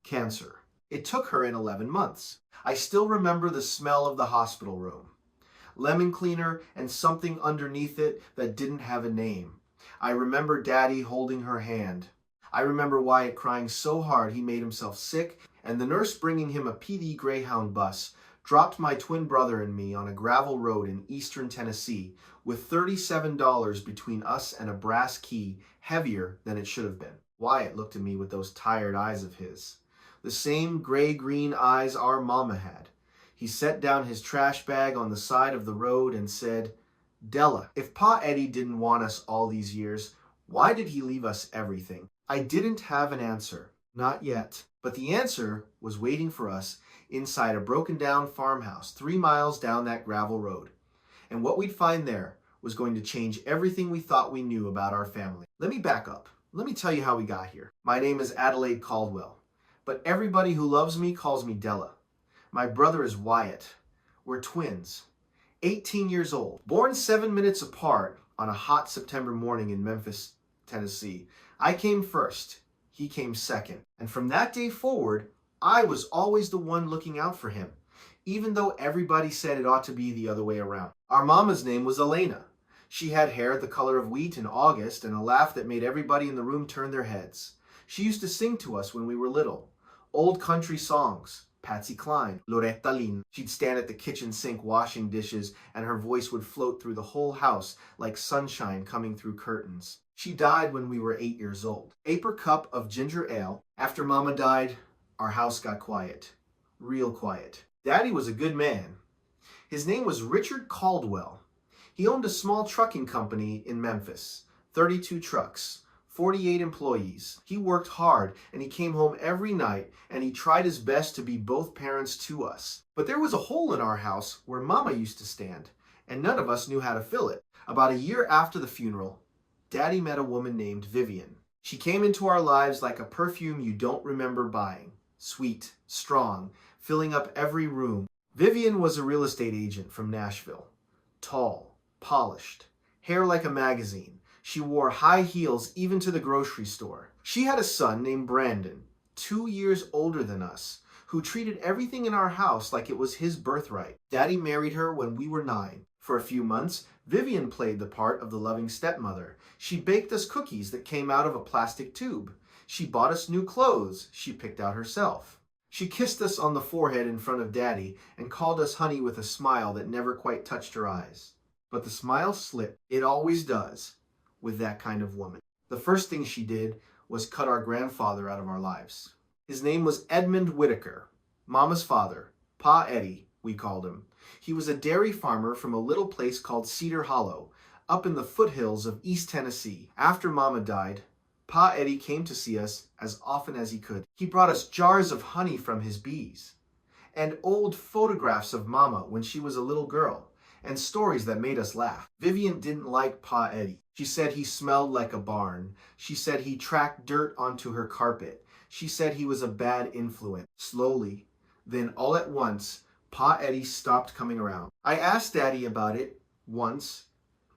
cancer. It took her in 11 months. I still remember the smell of the hospital room. Lemon cleaner and something underneath it that didn't have a name. I remember Daddy holding her hand. I remember Wyatt crying so hard he made himself sick, and the nurse bringing him a PD Greyhound bus dropped my twin brother and me on a gravel road in eastern Tennessee with $37 between us and a brass key heavier than it should have been. Wyatt looked at me with those tired eyes of his. The same gray-green eyes our mama had. He set down his trash bag on the side of the road and said, "Della, if Pa Eddie didn't want us all these years, why did he leave us everything?" I didn't have an answer. Not yet. But the answer was waiting for us inside a broken-down farmhouse 3 miles down that gravel road. And what we'd find there was going to change everything we thought we knew about our family. Let me back up. Let me tell you how we got here. My name is Adelaide Caldwell, but everybody who loves me calls me Della. My brother is Wyatt. We're twins, 18 years old, born 7 minutes apart on a hot September morning in Memphis, Tennessee. I came first, he came second. And from that day forward, I was always the one looking out for him, even though everybody said it ought to be the other way around. Our mama's name was Elena. She had hair the color of wheat in August and a laugh that made everybody in the room turn their heads. She used to sing to us when we were little, old country songs. Patsy Cline, Loretta Lynn. She'd stand at the kitchen sink washing dishes, and her voice would float through the whole house like sunshine coming through curtains. She died when we were 8 years old. Paper cup of ginger ale. After Mama died, our house got quiet. Real quiet. Daddy was a good man. His name was Richard Caldwell. He owned a small trucking company in Memphis, 32 trucks. 48 employees. He worked hard and he came home every night and he tried his best to be both parents to us. But there was a hole in our house where Mama used to stand and none of us knew how to fill it. About a year after the funeral, Daddy met a woman named Vivian. She came into our lives like a perfume you don't remember buying. Sweet, strong, filling up every room. Vivian was a real estate agent from Nashville. Tall, polished, hair like a magazine. She wore high heels even to the grocery store. She had a son named Brandon, 2 years older than us, who treated everything in our house like it was his birthright. Daddy married her when we were 9. For a few months, Vivian played the part of the loving stepmother. She baked us cookies that came out of a plastic tube. She bought us new clothes she picked out herself. She kissed us on the forehead in front of Daddy and called us honey with a smile that never quite touched her eyes. But the smile slipped. It always does. With that kind of woman. The first thing she did was cut our grandfather out of our lives. His name was Edmund Whitaker, Mama's father, Pa Eddie, we called him. He was a dairy farmer from a little place called Cedar Hollow, up in the foothills of East Tennessee. After Mama died, Pa Eddie came to see us as often as he could. He brought us jars of honey from his bees, and old photographs of Mama when she was a little girl, and stories that made us laugh. Vivian didn't like Pa Eddie. She said he smelled like a barn. She said he tracked dirt onto her carpet. She said he was a bad influence. Slowly, then all at once, Pa Eddie stopped coming around. I asked Daddy about it once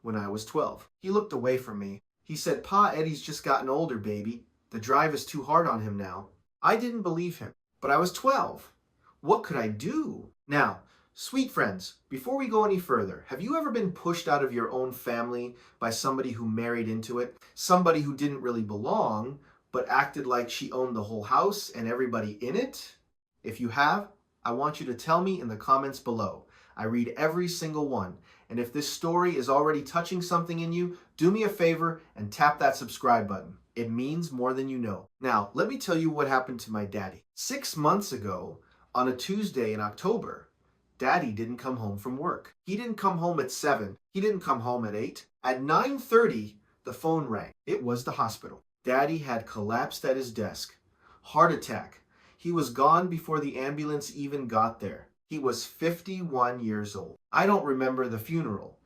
when I was 12. He looked away from me. He said, "Pa Eddie's just gotten older, baby. The drive is too hard on him now." I didn't believe him, but I was 12. What could I do? Now, sweet friends, before we go any further, have you ever been pushed out of your own family by somebody who married into it? Somebody who didn't really belong, but acted like she owned the whole house and everybody in it? If you have, I want you to tell me in the comments below. I read every single one. And if this story is already touching something in you, do me a favor and tap that subscribe button. It means more than you know. Now, let me tell you what happened to my daddy. 6 months ago, on a Tuesday in October, Daddy didn't come home from work. He didn't come home at 7. He didn't come home at 8. At 9:30, the phone rang. It was the hospital. Daddy had collapsed at his desk. Heart attack. He was gone before the ambulance even got there. He was 51 years old. I don't remember the funeral.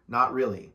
Not really.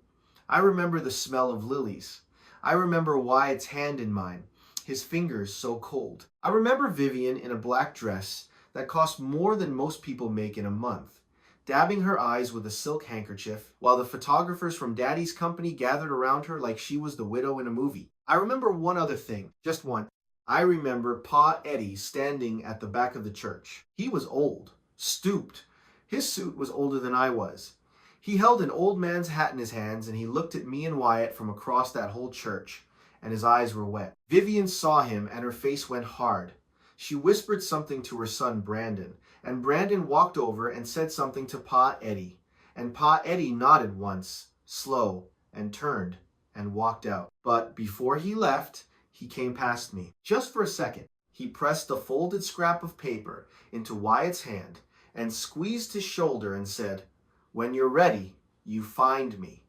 I remember the smell of lilies. I remember Wyatt's hand in mine, his fingers so cold. I remember Vivian in a black dress that cost more than most people make in a month, dabbing her eyes with a silk handkerchief, while the photographers from Daddy's company gathered around her like she was the widow in a movie. I remember one other thing, just one. I remember Pa Eddie standing at the back of the church. He was old, stooped. His suit was older than I was. He held an old man's hat in his hands, and he looked at me and Wyatt from across that whole church, and his eyes were wet. Vivian saw him, and her face went hard. She whispered something to her son Brandon, and Brandon walked over and said something to Pa Eddie, and Pa Eddie nodded once, slow, and turned and walked out. But before he left, he came past me. Just for a second, he pressed a folded scrap of paper into Wyatt's hand and squeezed his shoulder and said, "When you're ready, you find me.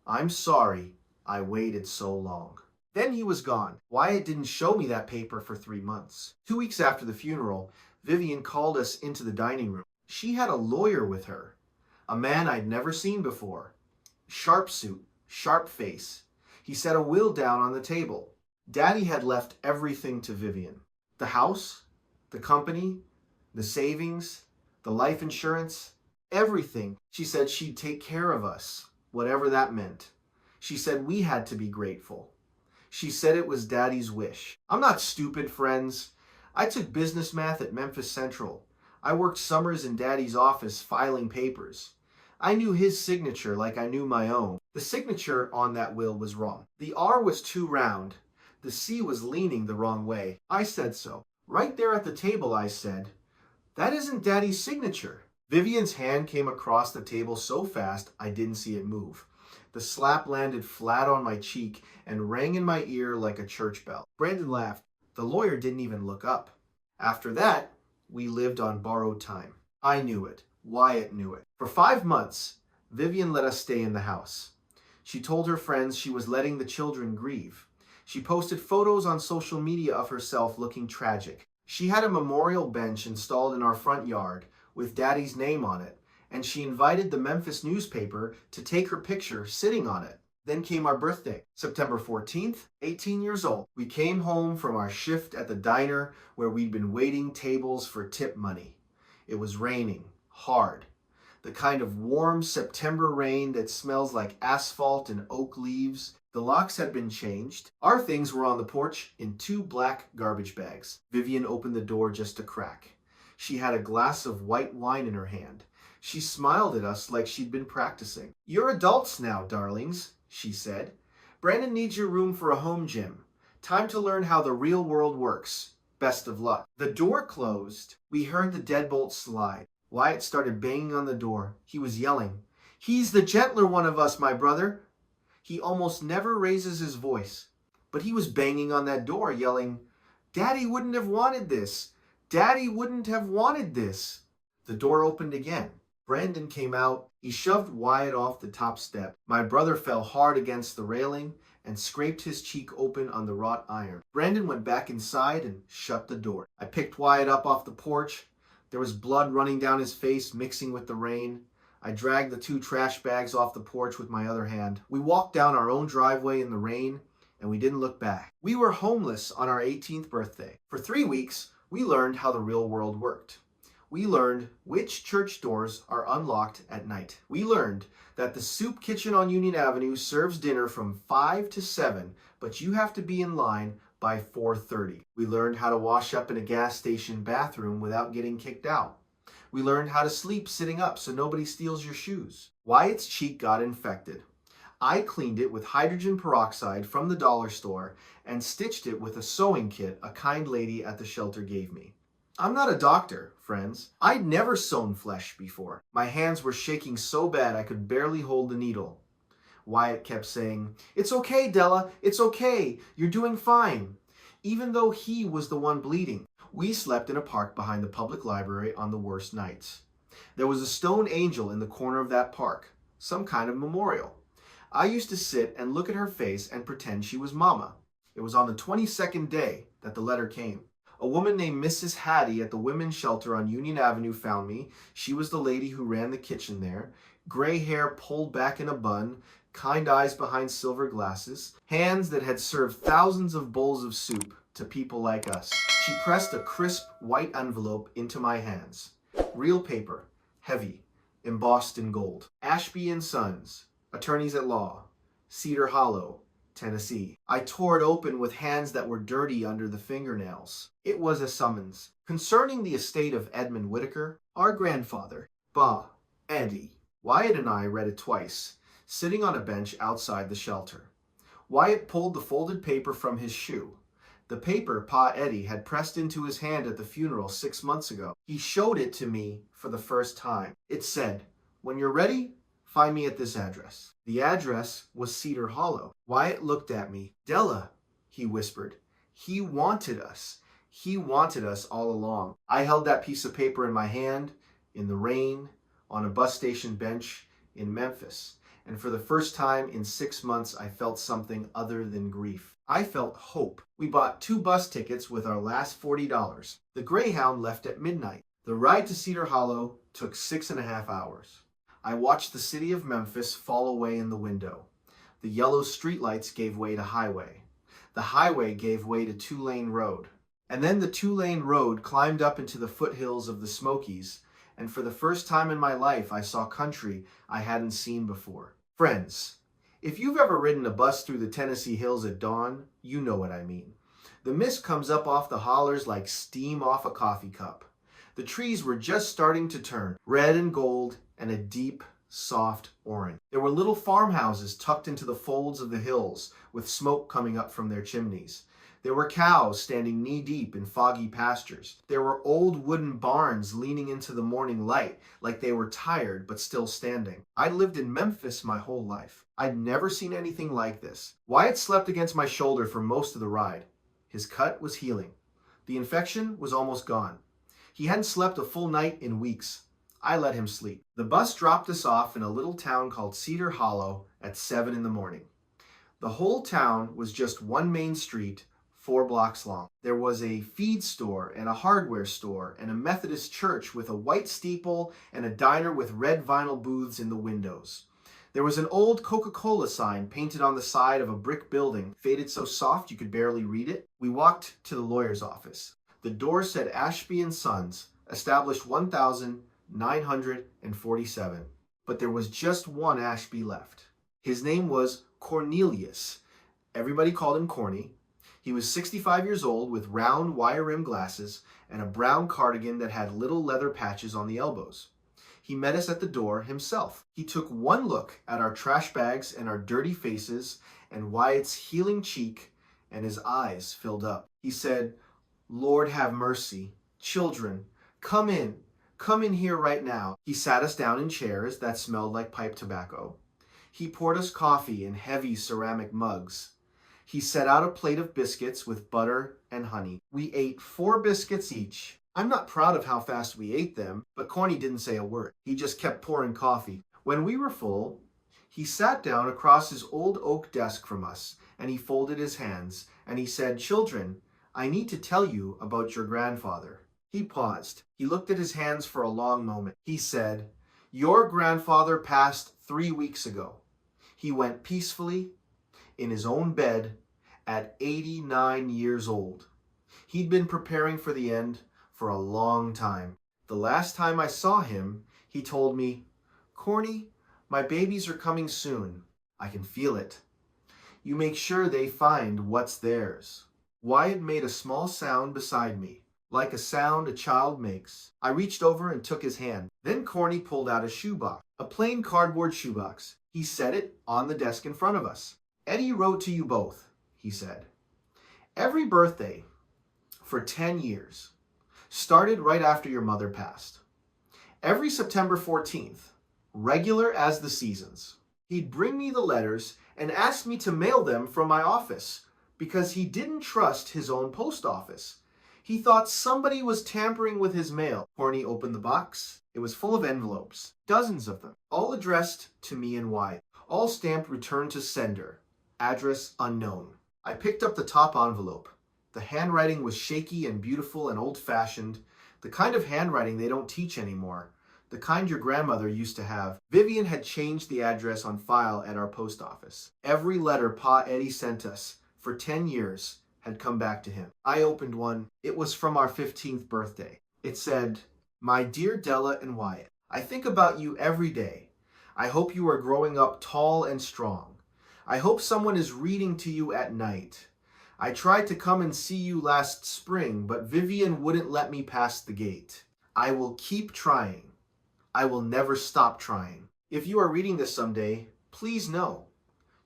I'm sorry I waited so long." Then he was gone. Wyatt didn't show me that paper for 3 months. 2 weeks after the funeral, Vivian called us into the dining room. She had a lawyer with her, a man I'd never seen before. Sharp suit, sharp face. He set a will down on the table. Daddy had left everything to Vivian. The house, the company, the savings, the life insurance, everything. She said she'd take care of us, whatever that meant. She said we had to be grateful. She said it was Daddy's wish. I'm not stupid, friends. I took business math at Memphis Central. I worked summers in Daddy's office filing papers. I knew his signature like I knew my own. The signature on that will was wrong. The R was too round. The C was leaning the wrong way. I said so. Right there at the table, I said, "That isn't Daddy's signature." Vivian's hand came across the table so fast I didn't see it move. The slap landed flat on my cheek and rang in my ear like a church bell. Brandon laughed. The lawyer didn't even look up. After that, we lived on borrowed time. I knew it. Wyatt knew it. For 5 months, Vivian let us stay in the house. She told her friends she was letting the children grieve. She posted photos on social media of herself looking tragic. She had a memorial bench installed in our front yard with Daddy's name on it, and she invited the Memphis newspaper to take her picture sitting on it. Then came our birthday, September 14th, 18 years old. We came home from our shift at the diner where we'd been waiting tables for tip money. It was raining, hard. The kind of warm September rain that smells like asphalt and oak leaves. The locks had been changed. Our things were on the porch in 2 black garbage bags. Vivian opened the door just a crack. She had a glass of white wine in her hand. She smiled at us like she'd been practicing. "You're adults now, darlings," she said. "Brandon needs your room for a home gym. Time to learn how the real world works. Best of luck." The door closed. We heard the deadbolt slide. Wyatt started banging on the door. He was yelling, "He's the gentler one of us, my brother." He almost never raises his voice, but he was banging on that door, yelling, "Daddy wouldn't have wanted this. Daddy wouldn't have wanted this." The door opened again. Brandon came out. He shoved Wyatt off the top step. My brother fell hard against the railing and scraped his cheek open on the wrought iron. Brandon went back inside and shut the door. I picked Wyatt up off the porch. There was blood running down his face, mixing with the rain. I dragged the 2 trash bags off the porch with my other hand. We walked down our own driveway in the rain, and we didn't look back. We were homeless on our 18th birthday. For 3 weeks, we learned how the real world worked. We learned which church doors are unlocked at night. We learned that the soup kitchen on Union Avenue serves dinner from 5 to 7, but you have to be in line by 4:30. We learned how to wash up in a gas station bathroom without getting kicked out. We learned how to sleep sitting up so nobody steals your shoes. Wyatt's cheek got infected. I cleaned it with hydrogen peroxide from the dollar store and stitched it with a sewing kit a kind lady at the shelter gave me. I'm not a doctor, friends. I'd never sewn flesh before. My hands were shaking so bad I could barely hold the needle. Wyatt kept saying, "It's okay, Della, it's okay, you're doing fine," even though he was the one bleeding. We slept in a park behind the public library on the worst nights. There was a stone angel in the corner of that park, some kind of memorial. I used to sit and look at her face and pretend she was Mama. It was on the 22nd day that the letter came. A woman named Mrs. Hattie at the women's shelter on Union Avenue found me. She was the lady who ran the kitchen there. Gray hair pulled back in a bun, kind eyes behind silver glasses, hands that had served thousands of bowls of soup to people like us. She pressed a crisp white envelope into my hands. Real paper, heavy, embossed in gold. Ashby and Sons, Attorneys at Law, Cedar Hollow, Tennessee. I tore it open with hands that were dirty under the fingernails. It was a summons concerning the estate of Edmund Whittaker, our grandfather. Bah, Eddie. Wyatt and I read it twice, sitting on a bench outside the shelter. Wyatt pulled the folded paper from his shoe. The paper Pa Eddie had pressed into his hand at the funeral 6 months ago. He showed it to me for the first time. It said, "When you're ready, find me at this address." The address was Cedar Hollow. Wyatt looked at me. "Della," he whispered. "He wanted us. He wanted us all along." I held that piece of paper in my hand, in the rain, on a bus station bench in Memphis. And for the first time in 6 months, I felt something other than grief. I felt hope. We bought 2 bus tickets with our last $40. The Greyhound left at midnight. The ride to Cedar Hollow took 6.5 hours. I watched the city of Memphis fall away in the window. The yellow streetlights gave way to highway. The highway gave way to 2-lane road. And then the 2-lane road climbed up into the foothills of the Smokies, and for the first time in my life, I saw country I hadn't seen before. Friends, if you've ever ridden a bus through the Tennessee hills at dawn, you know what I mean. The mist comes up off the hollers like steam off a coffee cup. The trees were just starting to turn red and gold and a deep, soft orange. There were little farmhouses tucked into the folds of the hills with smoke coming up from their chimneys. There were cows standing knee-deep in foggy pastures. There were old wooden barns leaning into the morning light like they were tired but still standing. I'd lived in Memphis my whole life. I'd never seen anything like this. Wyatt slept against my shoulder for most of the ride. His cut was healing. The infection was almost gone. He hadn't slept a full night in weeks. I let him sleep. The bus dropped us off in a little town called Cedar Hollow at 7 in the morning. The whole town was just one main street, 4 blocks long. There was a feed store and a hardware store and a Methodist church with a white steeple and a diner with red vinyl booths in the windows. There was an old Coca-Cola sign painted on the side of a brick building, faded so soft you could barely read it. We walked to the lawyer's office. The door said Ashby & Sons, established 1947. But there was just one Ashby left. His name was Cornelius. Everybody called him Corny. He was 65 years old with round wire-rimmed glasses and a brown cardigan that had little leather patches on the elbows. He met us at the door himself. He took one look at our trash bags and our dirty faces and Wyatt's healing cheek, and his eyes filled up. He said, "Lord have mercy. Children, come in. Come in here right now." He sat us down in chairs that smelled like pipe tobacco. He poured us coffee in heavy ceramic mugs. He set out a plate of biscuits with butter and honey. We ate 4 biscuits each. I'm not proud of how fast we ate them, but Corny didn't say a word. He just kept pouring coffee. When we were full, he sat down across his old oak desk from us, and he folded his hands, and he said, "Children, I need to tell you about your grandfather." He paused. He looked at his hands for a long moment. He said, "Your grandfather passed 3 weeks ago. He went peacefully in his own bed at 89 years old. He'd been preparing for the end for a long time. The last time I saw him, he told me, 'Corny, my babies are coming soon. I can feel it. You make sure they find what's theirs.'" Wyatt made a small sound beside me, like a sound a child makes. I reached over and took his hand. Then Corny pulled out a shoebox, a plain cardboard shoebox. He set it on the desk in front of us. "Eddie wrote to you both," he said. "Every birthday for 10 years. Started right after your mother passed. Every September 14th, regular as the seasons. He'd bring me the letters and ask me to mail them from my office because he didn't trust his own post office. He thought somebody was tampering with his mail." Corny opened the box. It was full of envelopes, dozens of them, all addressed to me and Wyatt, all stamped "Return to Sender, address unknown." I picked up the top envelope. The handwriting was shaky and beautiful and old-fashioned, the kind of handwriting they don't teach anymore, the kind your grandmother used to have. Vivian had changed the address on file at our post office. Every letter Pa Eddie sent us for 10 years had come back to him. I opened one. It was from our 15th birthday. It said, "My dear Della and Wyatt, I think about you every day. I hope you are growing up tall and strong. I hope someone is reading to you at night. I tried to come and see you last spring, but Vivian wouldn't let me past the gate. I will keep trying. I will never stop trying. If you are reading this someday, please know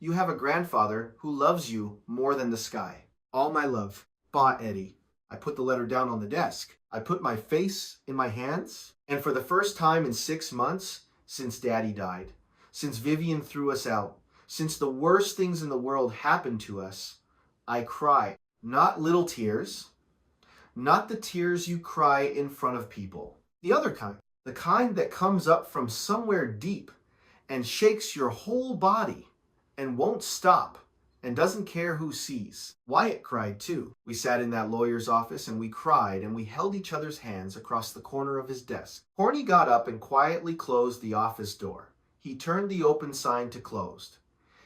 you have a grandfather who loves you more than the sky. All my love, Pa Eddie. I put the letter down on the desk. I put my face in my hands, and for the first time in 6 months, since Daddy died, since Vivian threw us out, since the worst things in the world happened to us, I cry. Not little tears, not the tears you cry in front of people. The other kind, the kind that comes up from somewhere deep and shakes your whole body and won't stop and doesn't care who sees. Wyatt cried too. We sat in that lawyer's office and we cried and we held each other's hands across the corner of his desk. Corny got up and quietly closed the office door. He turned the open sign to closed.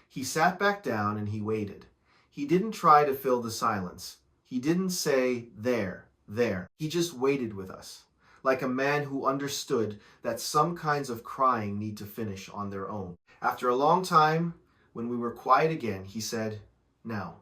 He sat back down and he waited. He didn't try to fill the silence. He didn't say, there. He just waited with us, like a man who understood that some kinds of crying need to finish on their own. After a long time, when we were quiet again, he said, now,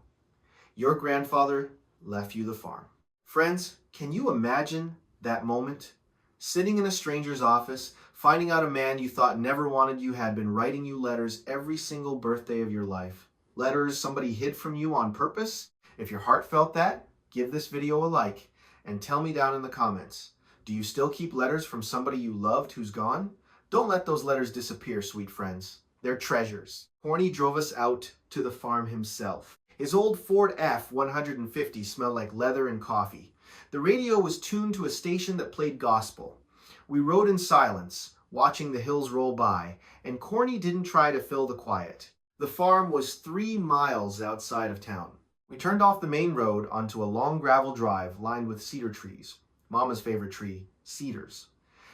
your grandfather left you the farm. Friends, can you imagine that moment? Sitting in a stranger's office, finding out a man you thought never wanted you had been writing you letters every single birthday of your life. Letters somebody hid from you on purpose? If your heart felt that, give this video a like and tell me down in the comments. Do you still keep letters from somebody you loved who's gone? Don't let those letters disappear, sweet friends. They're treasures. Corny drove us out to the farm himself. His old Ford F-150 smelled like leather and coffee. The radio was tuned to a station that played gospel. We rode in silence, watching the hills roll by, and Corny didn't try to fill the quiet. The farm was 3 miles outside of town. We turned off the main road onto a long gravel drive lined with cedar trees. Mama's favorite tree, cedars.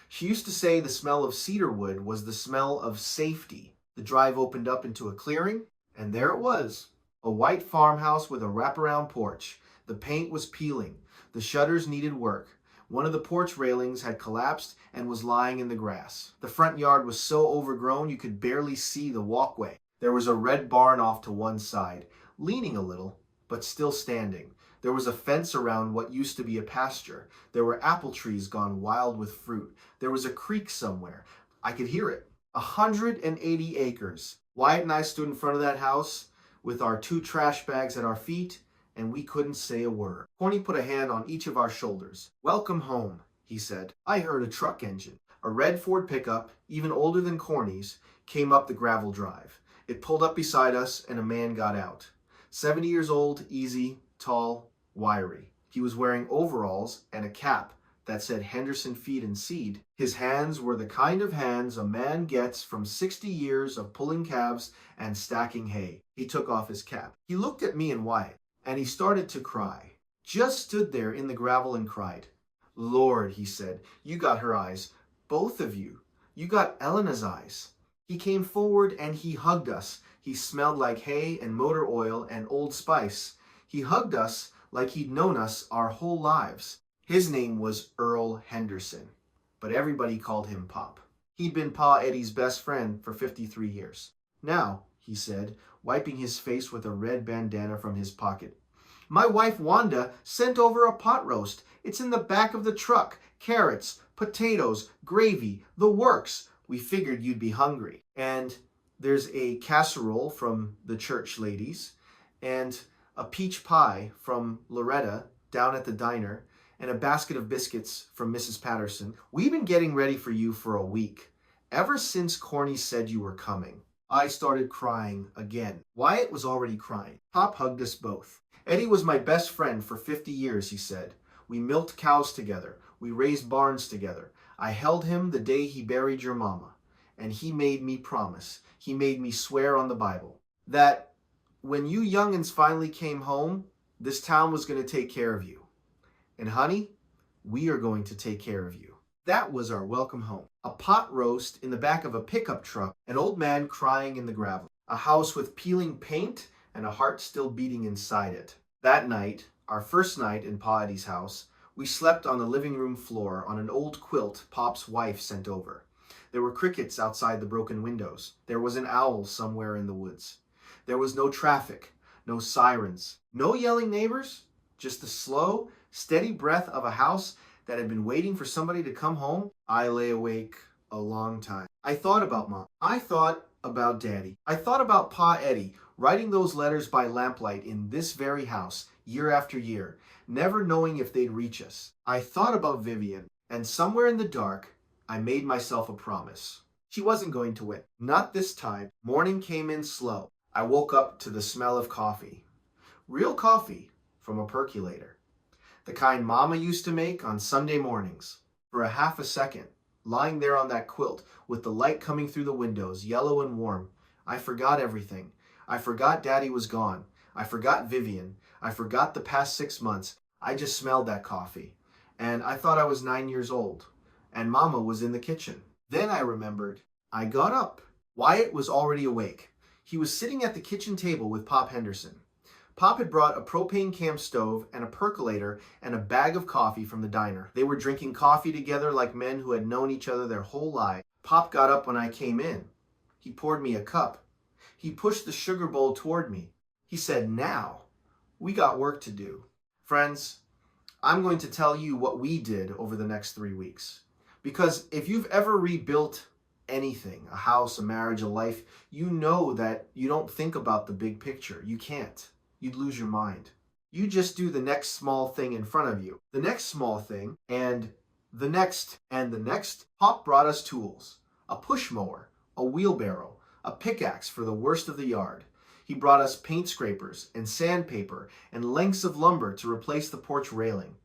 She used to say the smell of cedar wood was the smell of safety. The drive opened up into a clearing, and there it was. A white farmhouse with a wraparound porch. The paint was peeling. The shutters needed work. One of the porch railings had collapsed and was lying in the grass. The front yard was so overgrown you could barely see the walkway. There was a red barn off to one side, leaning a little, but still standing. There was a fence around what used to be a pasture. There were apple trees gone wild with fruit. There was a creek somewhere. I could hear it. 180 acres. Wyatt and I stood in front of that house with our 2 trash bags at our feet, and we couldn't say a word. Corny put a hand on each of our shoulders. Welcome home, he said. I heard a truck engine. A red Ford pickup, even older than Corny's, came up the gravel drive. It pulled up beside us, and a man got out. 70 years old, easy, tall, wiry. He was wearing overalls and a cap that said Henderson Feed and Seed. His hands were the kind of hands a man gets from 60 years of pulling calves and stacking hay. He took off his cap. He looked at me and Wyatt, and he started to cry. Just stood there in the gravel and cried. Lord, he said, you got her eyes. Both of you. You got Elena's eyes. He came forward and he hugged us. He smelled like hay and motor oil and Old Spice. He hugged us like he'd known us our whole lives. His name was Earl Henderson, but everybody called him Pop. He'd been Pa Eddie's best friend for 53 years. Now, he said, wiping his face with a red bandana from his pocket, my wife Wanda sent over a pot roast. It's in the back of the truck. Carrots, potatoes, gravy, the works. We figured you'd be hungry. And there's a casserole from the church ladies, and a peach pie from Loretta down at the diner, and a basket of biscuits from Mrs. Patterson. We've been getting ready for you for a week, ever since Corny said you were coming. I started crying again. Wyatt was already crying. Pop hugged us both. Eddie was my best friend for 50 years, he said. We milked cows together. We raised barns together. I held him the day he buried your mama, and he made me promise. He made me swear on the Bible that when you youngins finally came home, this town was going to take care of you. And honey, we are going to take care of you. That was our welcome home. A pot roast in the back of a pickup truck, an old man crying in the gravel, a house with peeling paint and a heart still beating inside it. That night, our first night in Pa Eddie's house, we slept on the living room floor on an old quilt Pop's wife sent over. There were crickets outside the broken windows. There was an owl somewhere in the woods. There was no traffic, no sirens, no yelling neighbors, just the slow, steady breath of a house that had been waiting for somebody to come home. I lay awake a long time. I thought about Mom. I thought about Daddy. I thought about Pa Eddie writing those letters by lamplight in this very house year after year, never knowing if they'd reach us. I thought about Vivian, and somewhere in the dark, I made myself a promise. She wasn't going to win. Not this time. Morning came in slow. I woke up to the smell of coffee. Real coffee from a percolator. The kind Mama used to make on Sunday mornings. For a half a second, lying there on that quilt with the light coming through the windows, yellow and warm, I forgot everything. I forgot Daddy was gone. I forgot Vivian. I forgot the past 6 months. I just smelled that coffee. And I thought I was 9 years old. And Mama was in the kitchen. Then I remembered. I got up. Wyatt was already awake. He was sitting at the kitchen table with Pop Henderson. Pop had brought a propane camp stove and a percolator and a bag of coffee from the diner. They were drinking coffee together like men who had known each other their whole lives. Pop got up when I came in. He poured me a cup. He pushed the sugar bowl toward me. He said, "Now, we got work to do." Friends, I'm going to tell you what we did over the next 3 weeks. Because if you've ever rebuilt anything, a house, a marriage, a life, you know that you don't think about the big picture. You can't. You'd lose your mind. You just do the next small thing in front of you. The next small thing, and the next, and the next. Pop brought us tools. A push mower, a wheelbarrow, a pickaxe for the worst of the yard. He brought us paint scrapers and sandpaper and lengths of lumber to replace the porch railing.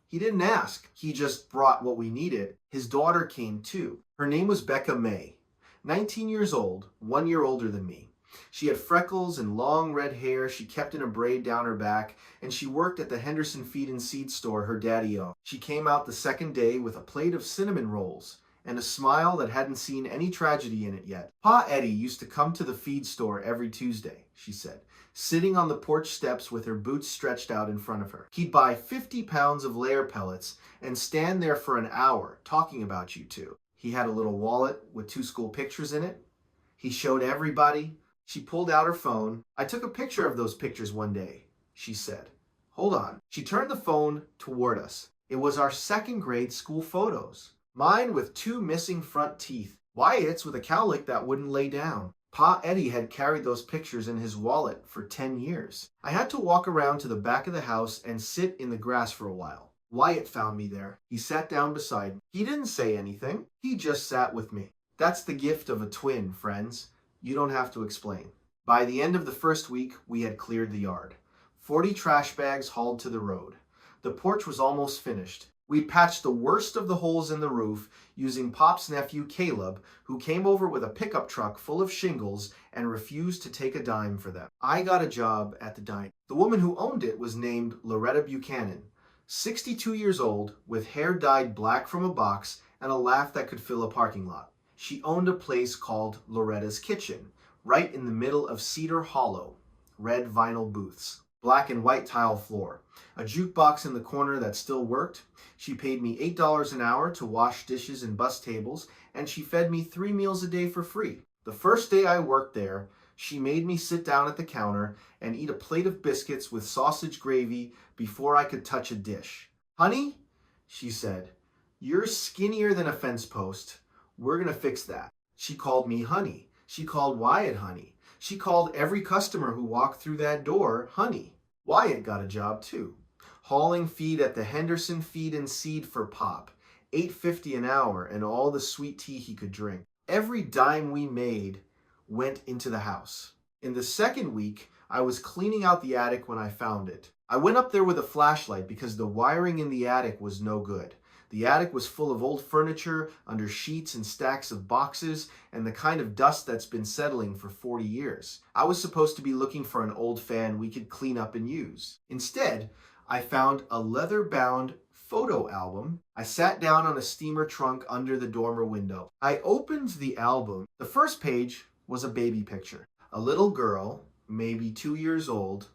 He didn't ask. He just brought what we needed. His daughter came too. Her name was Becca May, 19 years old, 1 year older than me. She had freckles and long red hair she kept in a braid down her back, and she worked at the Henderson Feed and Seed store her daddy owned. She came out the second day with a plate of cinnamon rolls and a smile that hadn't seen any tragedy in it yet. Pa Eddie used to come to the feed store every Tuesday, she said, sitting on the porch steps with her boots stretched out in front of her. He'd buy 50 pounds of layer pellets and stand there for an hour talking about you two. He had a little wallet with 2 school pictures in it. He showed everybody. She pulled out her phone. "I took a picture of those pictures one day," she said. "Hold on." She turned the phone toward us. It was our 2nd grade school photos. Mine with 2 missing front teeth. Wyatt's with a cowlick that wouldn't lay down. Pa Eddie had carried those pictures in his wallet for 10 years. I had to walk around to the back of the house and sit in the grass for a while. Wyatt found me there. He sat down beside me. He didn't say anything. He just sat with me. That's the gift of a twin, friends. You don't have to explain. By the end of the first week, we had cleared the yard. 40 trash bags hauled to the road. The porch was almost finished. We patched the worst of the holes in the roof using Pop's nephew, Caleb, who came over with a pickup truck full of shingles and refused to take a dime for them. I got a job at the diner. The woman who owned it was named Loretta Buchanan, 62 years old, with hair dyed black from a box and a laugh that could fill a parking lot. She owned a place called Loretta's Kitchen, right in the middle of Cedar Hollow. Red vinyl booths, black and white tile floor, a jukebox in the corner that still worked. She paid me $8 an hour to wash dishes and bus tables, and she fed me 3 meals a day for free. The first day I worked there, she made me sit down at the counter and eat a plate of biscuits with sausage gravy before I could touch a dish. "Honey," she said, "you're skinnier than a fence post. We're gonna fix that." She called me honey. She called Wyatt honey. She called every customer who walked through that door honey. Wyatt got a job too, hauling feed at the Henderson Feed and Seed for Pop, $8.50 an hour and all the sweet tea he could drink. Every dime we made went into the house. In the second week, I was cleaning out the attic when I found it. I went up there with a flashlight because the wiring in the attic was no good. The attic was full of old furniture, under sheets and stacks of boxes, and the kind of dust that's been settling for 40 years. I was supposed to be looking for an old fan we could clean up and use. Instead, I found a leather-bound photo album. I sat down on a steamer trunk under the dormer window. I opened the album. The first page was a baby picture. A little girl, maybe 2 years old,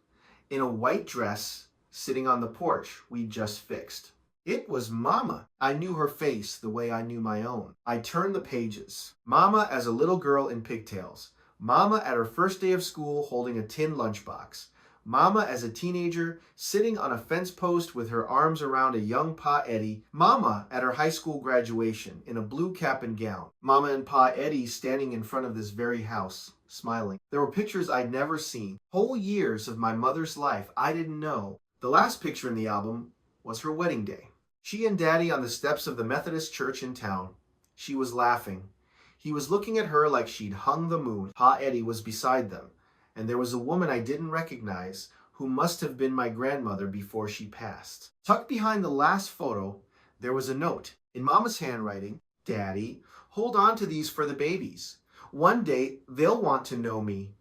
in a white dress, sitting on the porch we'd just fixed. It was Mama. I knew her face the way I knew my own. I turned the pages. Mama as a little girl in pigtails. Mama at her first day of school holding a tin lunchbox. Mama as a teenager sitting on a fence post with her arms around a young Pa Eddie. Mama at her high school graduation in a blue cap and gown. Mama and Pa Eddie standing in front of this very house, smiling. There were pictures I'd never seen. Whole years of my mother's life I didn't know. The last picture in the album was her wedding day. She and Daddy on the steps of the Methodist church in town. She was laughing. He was looking at her like she'd hung the moon. Pa Eddie was beside them, and there was a woman I didn't recognize who must have been my grandmother before she passed. Tucked behind the last photo, there was a note. In Mama's handwriting, Daddy, hold on to these for the babies. One day, they'll want to know me.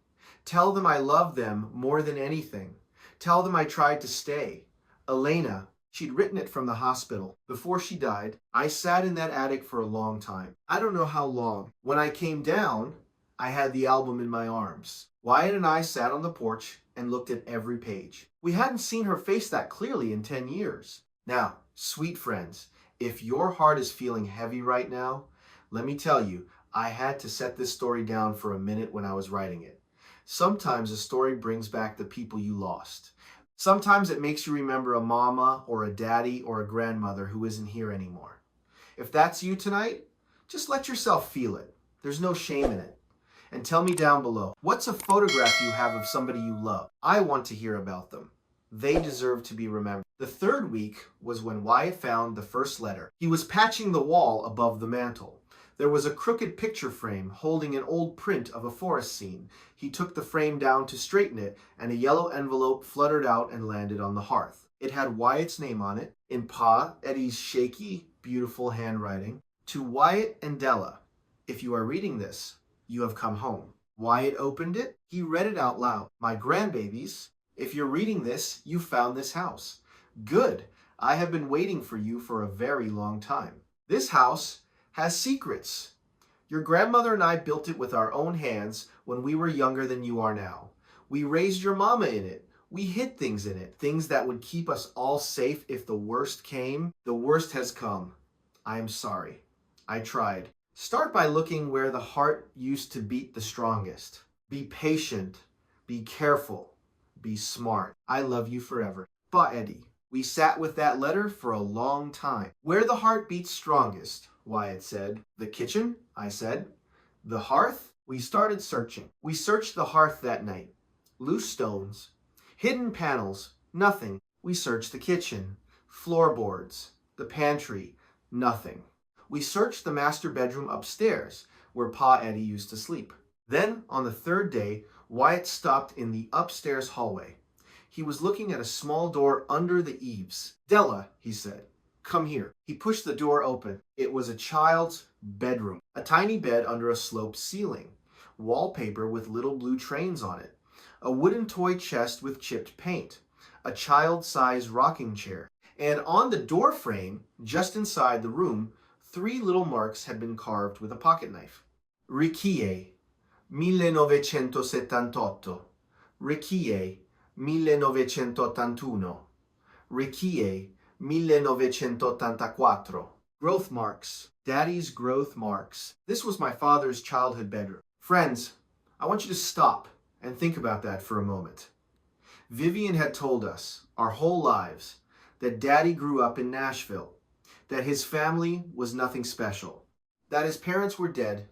Tell them I love them more than anything. Tell them I tried to stay. Elena. She'd written it from the hospital. Before she died, I sat in that attic for a long time. I don't know how long. When I came down, I had the album in my arms. Wyatt and I sat on the porch and looked at every page. We hadn't seen her face that clearly in 10 years. Now, sweet friends, if your heart is feeling heavy right now, let me tell you, I had to set this story down for a minute when I was writing it. Sometimes a story brings back the people you lost. Sometimes it makes you remember a mama or a daddy or a grandmother who isn't here anymore. If that's you tonight, just let yourself feel it. There's no shame in it. And tell me down below, what's a photograph you have of somebody you love? I want to hear about them. They deserve to be remembered. The third week was when Wyatt found the first letter. He was patching the wall above the mantel. There was a crooked picture frame holding an old print of a forest scene. He took the frame down to straighten it, and a yellow envelope fluttered out and landed on the hearth. It had Wyatt's name on it, in Pa Eddie's shaky, beautiful handwriting. To Wyatt and Della, if you are reading this, you have come home. Wyatt opened it. He read it out loud. My grandbabies, if you're reading this, you found this house. Good. I have been waiting for you for a very long time. This house has secrets. Your grandmother and I built it with our own hands when we were younger than you are now. We raised your mama in it. We hid things in it, things that would keep us all safe if the worst came. The worst has come. I am sorry. I tried. Start by looking where the heart used to beat the strongest. Be patient. Be careful. Be smart. I love you forever. Pa Eddie. We sat with that letter for a long time. Where the heart beats strongest, Wyatt said. The kitchen, I said. The hearth? We started searching. We searched the hearth that night. Loose stones. Hidden panels. Nothing. We searched the kitchen. Floorboards. The pantry. Nothing. We searched the master bedroom upstairs, where Pa Eddie used to sleep. Then, on the third day, Wyatt stopped in the upstairs hallway. He was looking at a small door under the eaves. Della, he said, come here. He pushed the door open. It was a child's bedroom. A tiny bed under a sloped ceiling. Wallpaper with little blue trains on it. A wooden toy chest with chipped paint. A child-sized rocking chair. And on the door frame, just inside the room, 3 little marks had been carved with a pocket knife. Rikie, 1978. Rikie, 1981. Rikie, 1984. Growth marks. Daddy's growth marks. This was my father's childhood bedroom. Friends, I want you to stop and think about that for a moment. Vivian had told us, our whole lives, that Daddy grew up in Nashville, that his family was nothing special, that his parents were dead,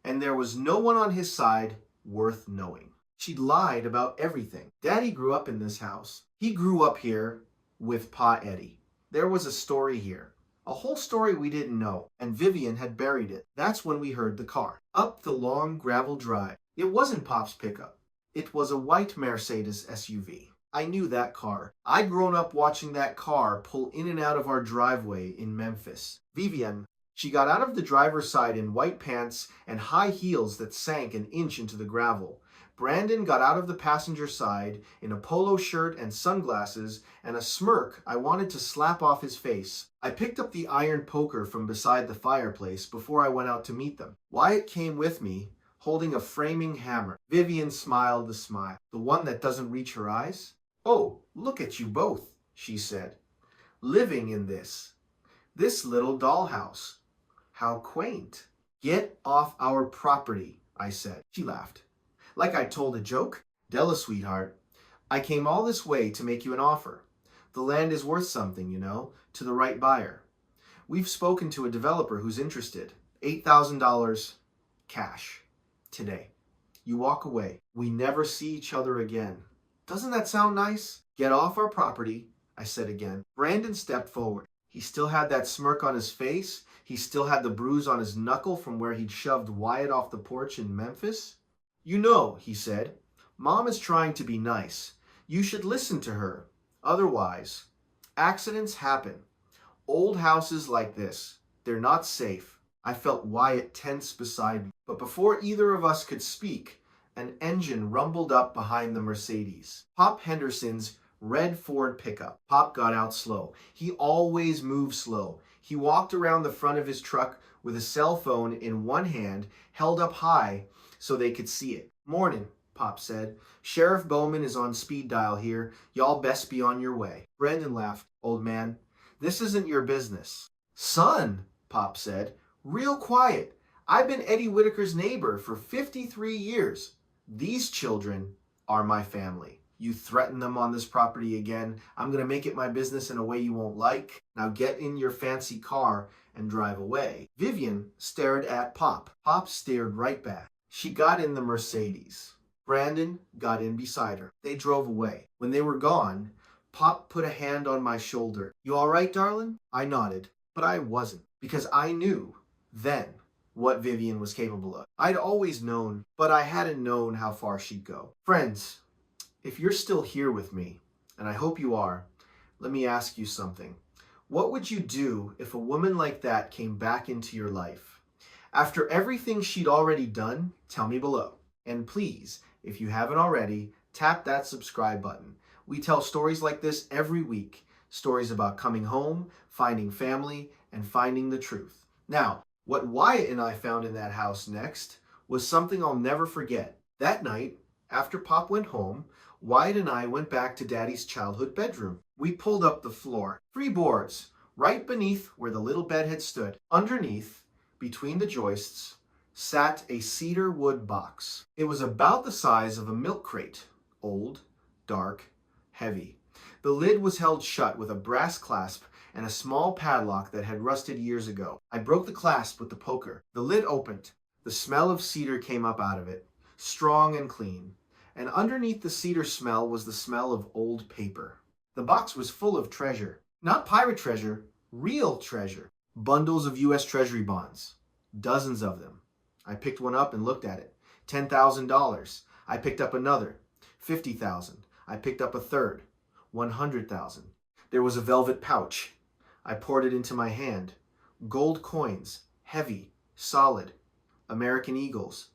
and there was no one on his side worth knowing. She'd lied about everything. Daddy grew up in this house. He grew up here with Pa Eddie. There was a story here, a whole story we didn't know, and Vivian had buried it. That's when we heard the car. Up the long gravel drive. It wasn't Pop's pickup. It was a white Mercedes SUV. I knew that car. I'd grown up watching that car pull in and out of our driveway in Memphis. Vivian, she got out of the driver's side in white pants and high heels that sank an inch into the gravel. Brandon got out of the passenger side in a polo shirt and sunglasses and a smirk I wanted to slap off his face. I picked up the iron poker from beside the fireplace before I went out to meet them. Wyatt came with me, holding a framing hammer. Vivian smiled the smile, the one that doesn't reach her eyes. Oh, look at you both, she said, living in this little dollhouse. How quaint. Get off our property, I said. She laughed. Like I told a joke? Della, sweetheart, I came all this way to make you an offer. The land is worth something, to the right buyer. We've spoken to a developer who's interested. $8,000 cash today. You walk away. We never see each other again. Doesn't that sound nice? Get off our property, I said again. Brandon stepped forward. He still had that smirk on his face. He still had the bruise on his knuckle from where he'd shoved Wyatt off the porch in Memphis. He said, Mom is trying to be nice. You should listen to her. Otherwise, accidents happen. Old houses like this, they're not safe. I felt Wyatt tense beside me. But before either of us could speak, an engine rumbled up behind the Mercedes. Pop Henderson's red Ford pickup. Pop got out slow. He always moved slow. He walked around the front of his truck with a cell phone in one hand, held up high so they could see it. Morning, Pop said. Sheriff Bowman is on speed dial here. Y'all best be on your way. Brandon laughed. Old man, this isn't your business. Son, Pop said, real quiet. I've been Eddie Whitaker's neighbor for 53 years. These children are my family. You threaten them on this property again, I'm going to make it my business in a way you won't like. Now get in your fancy car and drive away. Vivian stared at Pop. Pop stared right back. She got in the Mercedes. Brandon got in beside her. They drove away. When they were gone, Pop put a hand on my shoulder. You all right, darling? I nodded, but I wasn't, because I knew then what Vivian was capable of. I'd always known, but I hadn't known how far she'd go. Friends, if you're still here with me, and I hope you are, let me ask you something. What would you do if a woman like that came back into your life? After everything she'd already done, tell me below. And please, if you haven't already, tap that subscribe button. We tell stories like this every week. Stories about coming home, finding family, and finding the truth. Now, what Wyatt and I found in that house next was something I'll never forget. That night, after Pop went home, Wyatt and I went back to Daddy's childhood bedroom. We pulled up the floor, 3 boards, right beneath where the little bed had stood. Underneath, between the joists, sat a cedar wood box. It was about the size of a milk crate, old, dark, heavy. The lid was held shut with a brass clasp and a small padlock that had rusted years ago. I broke the clasp with the poker. The lid opened. The smell of cedar came up out of it, strong and clean. And underneath the cedar smell was the smell of old paper. The box was full of treasure. Not pirate treasure, real treasure. Bundles of U.S. Treasury bonds. Dozens of them. I picked one up and looked at it. $10,000. I picked up another. $50,000. I picked up a third. $100,000. There was a velvet pouch. I poured it into my hand. Gold coins. Heavy. Solid. American Eagles.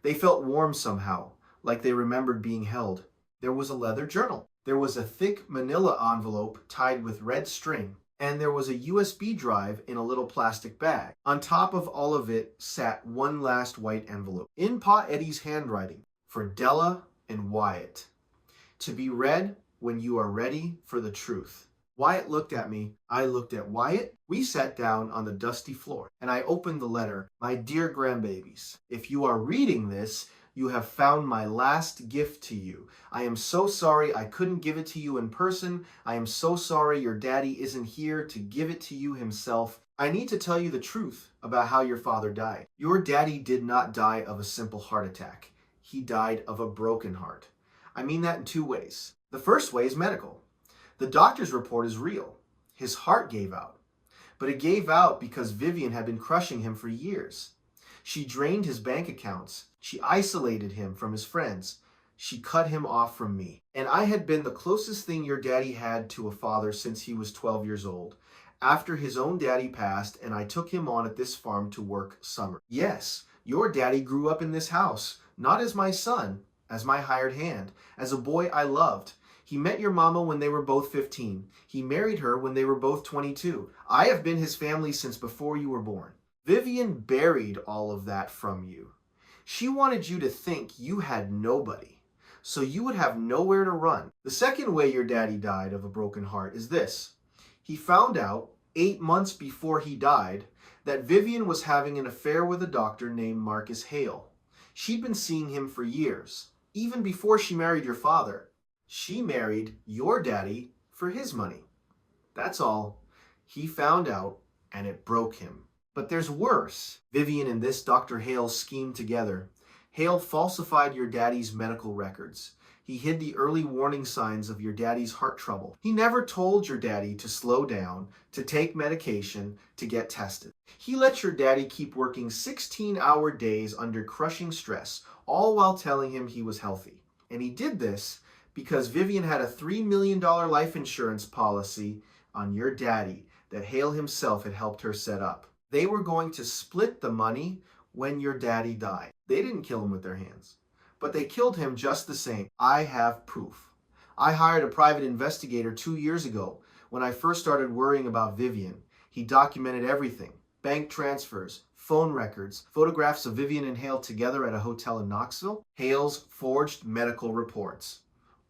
They felt warm somehow, like they remembered being held. There was a leather journal. There was a thick manila envelope tied with red string. And there was a USB drive in a little plastic bag. On top of all of it sat one last white envelope. In Pa Eddie's handwriting, for Della and Wyatt. To be read when you are ready for the truth. Wyatt looked at me. I looked at Wyatt. We sat down on the dusty floor, and I opened the letter. My dear grandbabies, if you are reading this, you have found my last gift to you. I am so sorry I couldn't give it to you in person. I am so sorry your daddy isn't here to give it to you himself. I need to tell you the truth about how your father died. Your daddy did not die of a simple heart attack. He died of a broken heart. I mean that in 2 ways. The first way is medical. The doctor's report is real. His heart gave out. But it gave out because Vivian had been crushing him for years. She drained his bank accounts. She isolated him from his friends. She cut him off from me. And I had been the closest thing your daddy had to a father since he was 12 years old. After his own daddy passed, and I took him on at this farm to work summer. Yes, your daddy grew up in this house, not as my son, as my hired hand, as a boy I loved. He met your mama when they were both 15. He married her when they were both 22. I have been his family since before you were born. Vivian buried all of that from you. She wanted you to think you had nobody, so you would have nowhere to run. The second way your daddy died of a broken heart is this. He found out 8 months before he died that Vivian was having an affair with a doctor named Marcus Hale. She'd been seeing him for years, even before she married your father. She married your daddy for his money. That's all. He found out, and it broke him. But there's worse. Vivian and this Dr. Hale schemed together. Hale falsified your daddy's medical records. He hid the early warning signs of your daddy's heart trouble. He never told your daddy to slow down, to take medication, to get tested. He let your daddy keep working 16-hour days under crushing stress, all while telling him he was healthy. And he did this because Vivian had a $3 million life insurance policy on your daddy that Hale himself had helped her set up. They were going to split the money when your daddy died. They didn't kill him with their hands, but they killed him just the same. I have proof. I hired a private investigator 2 years ago when I first started worrying about Vivian. He documented everything: bank transfers, phone records, photographs of Vivian and Hale together at a hotel in Knoxville, Hale's forged medical reports.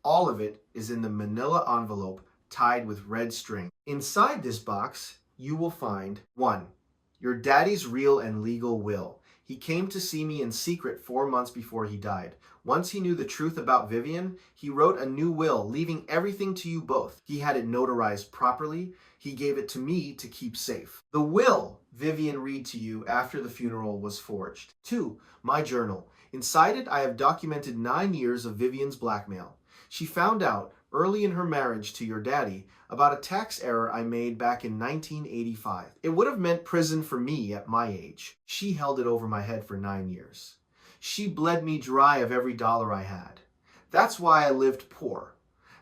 All of it is in the manila envelope tied with red string. Inside this box, you will find 1. Your daddy's real and legal will. He came to see me in secret 4 months before he died. Once he knew the truth about Vivian, he wrote a new will, leaving everything to you both. He had it notarized properly. He gave it to me to keep safe. The will Vivian read to you after the funeral was forged. 2. My journal. Inside it, I have documented 9 years of Vivian's blackmail. She found out early in her marriage to your daddy about a tax error I made back in 1985. It would have meant prison for me at my age. She held it over my head for 9 years. She bled me dry of every dollar I had. That's why I lived poor.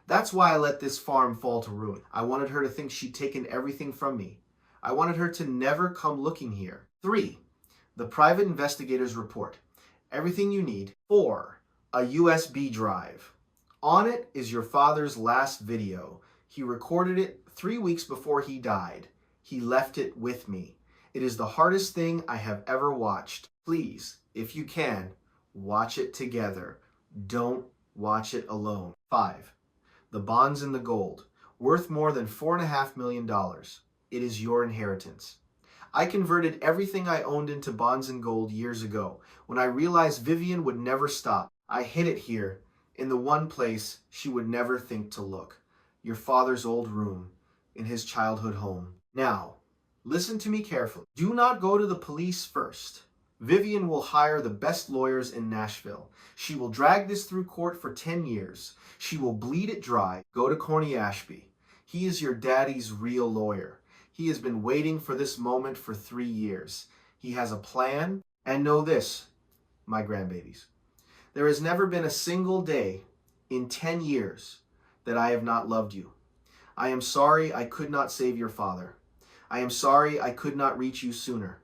That's why I let this farm fall to ruin. I wanted her to think she'd taken everything from me. I wanted her to never come looking here. 3. The private investigator's report. Everything you need. 4. A USB drive. On it is your father's last video. He recorded it 3 weeks before he died. He left it with me. It is the hardest thing I have ever watched. Please, if you can, watch it together. Don't watch it alone. 5. The bonds and the gold, worth more than $4.5 million. It is your inheritance. I converted everything I owned into bonds and gold years ago when I realized Vivian would never stop. I hid it here, in the one place she would never think to look. Your father's old room, in his childhood home. Now, listen to me carefully. Do not go to the police first. Vivian will hire the best lawyers in Nashville. She will drag this through court for 10 years. She will bleed it dry. Go to Corny Ashby. He is your daddy's real lawyer. He has been waiting for this moment for 3 years. He has a plan. And know this, my grandbabies. There has never been a single day in 10 years that I have not loved you. I am sorry I could not save your father. I am sorry I could not reach you sooner.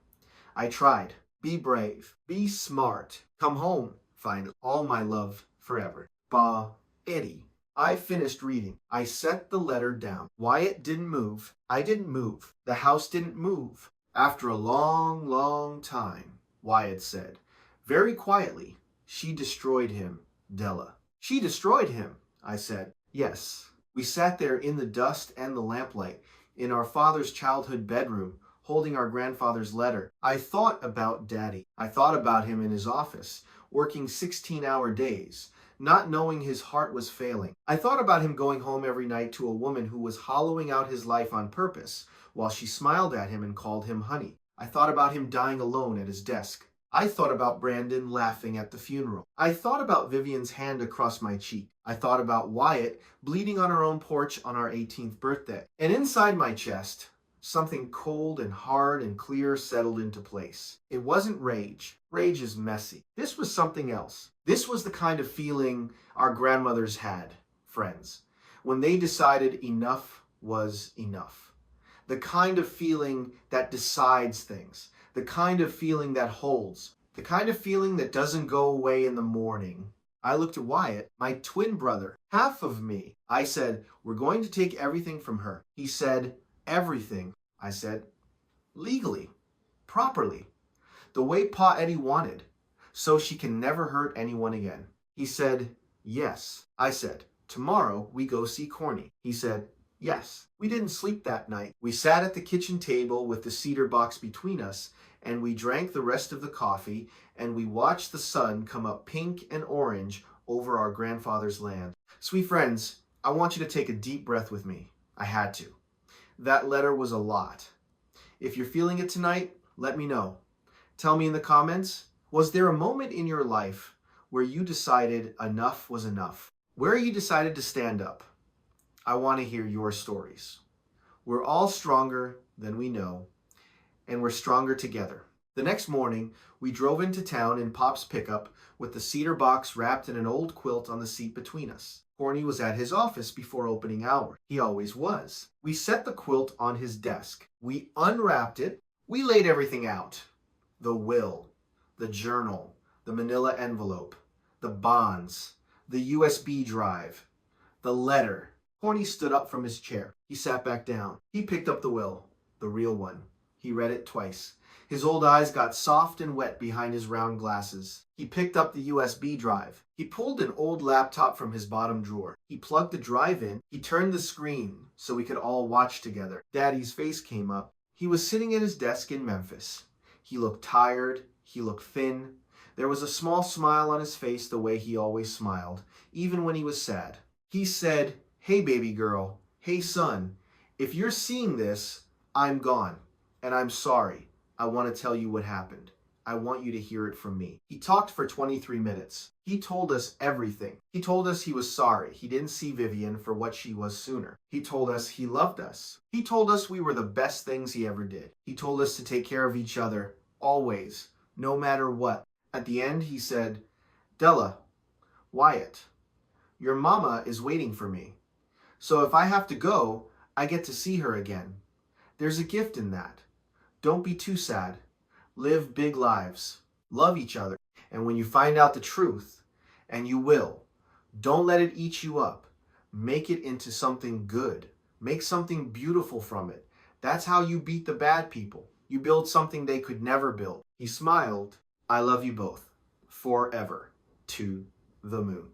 I tried. Be brave. Be smart. Come home. Find all my love forever. Ba, Eddie. I finished reading. I set the letter down. Wyatt didn't move. I didn't move. The house didn't move. After a long, long time, Wyatt said, very quietly, she destroyed him, Della. She destroyed him, I said. Yes. We sat there in the dust and the lamplight, in our father's childhood bedroom, holding our grandfather's letter. I thought about Daddy. I thought about him in his office, working 16-hour days, not knowing his heart was failing. I thought about him going home every night to a woman who was hollowing out his life on purpose, while she smiled at him and called him honey. I thought about him dying alone at his desk. I thought about Brandon laughing at the funeral. I thought about Vivian's hand across my cheek. I thought about Wyatt bleeding on our own porch on our 18th birthday. And inside my chest, something cold and hard and clear settled into place. It wasn't rage. Rage is messy. This was something else. This was the kind of feeling our grandmothers had, friends, when they decided enough was enough. The kind of feeling that decides things. The kind of feeling that holds. The kind of feeling that doesn't go away in the morning. I looked at Wyatt, my twin brother, half of me. I said, we're going to take everything from her. He said, everything. I said, legally, properly, the way Pa Eddie wanted, so she can never hurt anyone again. He said, yes. I said, tomorrow we go see Corny. He said, yes. We didn't sleep that night. We sat at the kitchen table with the cedar box between us and we drank the rest of the coffee, and we watched the sun come up pink and orange over our grandfather's land. Sweet friends, I want you to take a deep breath with me. I had to. That letter was a lot. If you're feeling it tonight, let me know. Tell me in the comments, was there a moment in your life where you decided enough was enough? Where you decided to stand up? I want to hear your stories. We're all stronger than we know, and we're stronger together. The next morning, we drove into town in Pop's pickup with the cedar box wrapped in an old quilt on the seat between us. Corny was at his office before opening hours. He always was. We set the quilt on his desk. We unwrapped it. We laid everything out. The will, the journal, the manila envelope, the bonds, the USB drive, the letter. Corny stood up from his chair. He sat back down. He picked up the will, the real one. He read it twice. His old eyes got soft and wet behind his round glasses. He picked up the USB drive. He pulled an old laptop from his bottom drawer. He plugged the drive in. He turned the screen so we could all watch together. Daddy's face came up. He was sitting at his desk in Memphis. He looked tired. He looked thin. There was a small smile on his face the way he always smiled, even when he was sad. He said, "Hey, baby girl. Hey, son. If you're seeing this, I'm gone. And I'm sorry. I want to tell you what happened. I want you to hear it from me." He talked for 23 minutes. He told us everything. He told us he was sorry he didn't see Vivian for what she was sooner. He told us he loved us. He told us we were the best things he ever did. He told us to take care of each other, always, no matter what. At the end, he said, "Della, Wyatt, your mama is waiting for me. So if I have to go, I get to see her again. There's a gift in that. Don't be too sad. Live big lives. Love each other. And when you find out the truth, and you will, don't let it eat you up. Make it into something good. Make something beautiful from it. That's how you beat the bad people. You build something they could never build." He smiled. "I love you both. Forever. To the moon.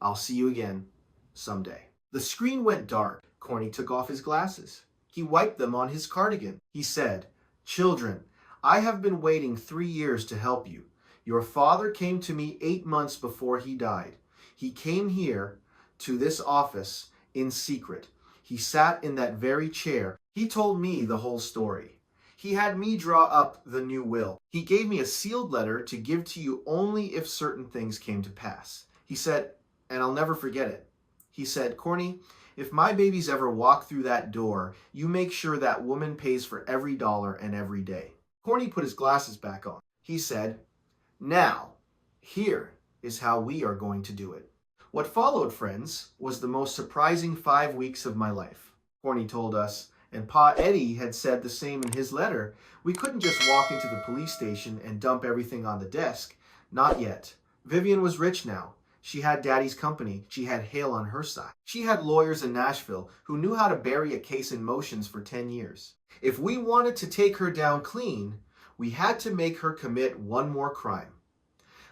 I'll see you again someday." The screen went dark. Corny took off his glasses. He wiped them on his cardigan. He said, "Children, I have been waiting 3 years to help you. Your father came to me 8 months before he died. He came here to this office in secret. He sat in that very chair. He told me the whole story. He had me draw up the new will. He gave me a sealed letter to give to you only if certain things came to pass. He said, and I'll never forget it. He said, 'Corny, if my babies ever walk through that door, you make sure that woman pays for every dollar and every day.'" Corny put his glasses back on. He said, "Now, here is how we are going to do it." What followed, friends, was the most surprising 5 weeks of my life. Corny told us, and Pa Eddie had said the same in his letter, we couldn't just walk into the police station and dump everything on the desk. Not yet. Vivian was rich now. She had Daddy's company. She had Hale on her side. She had lawyers in Nashville who knew how to bury a case in motions for 10 years. If we wanted to take her down clean, we had to make her commit one more crime.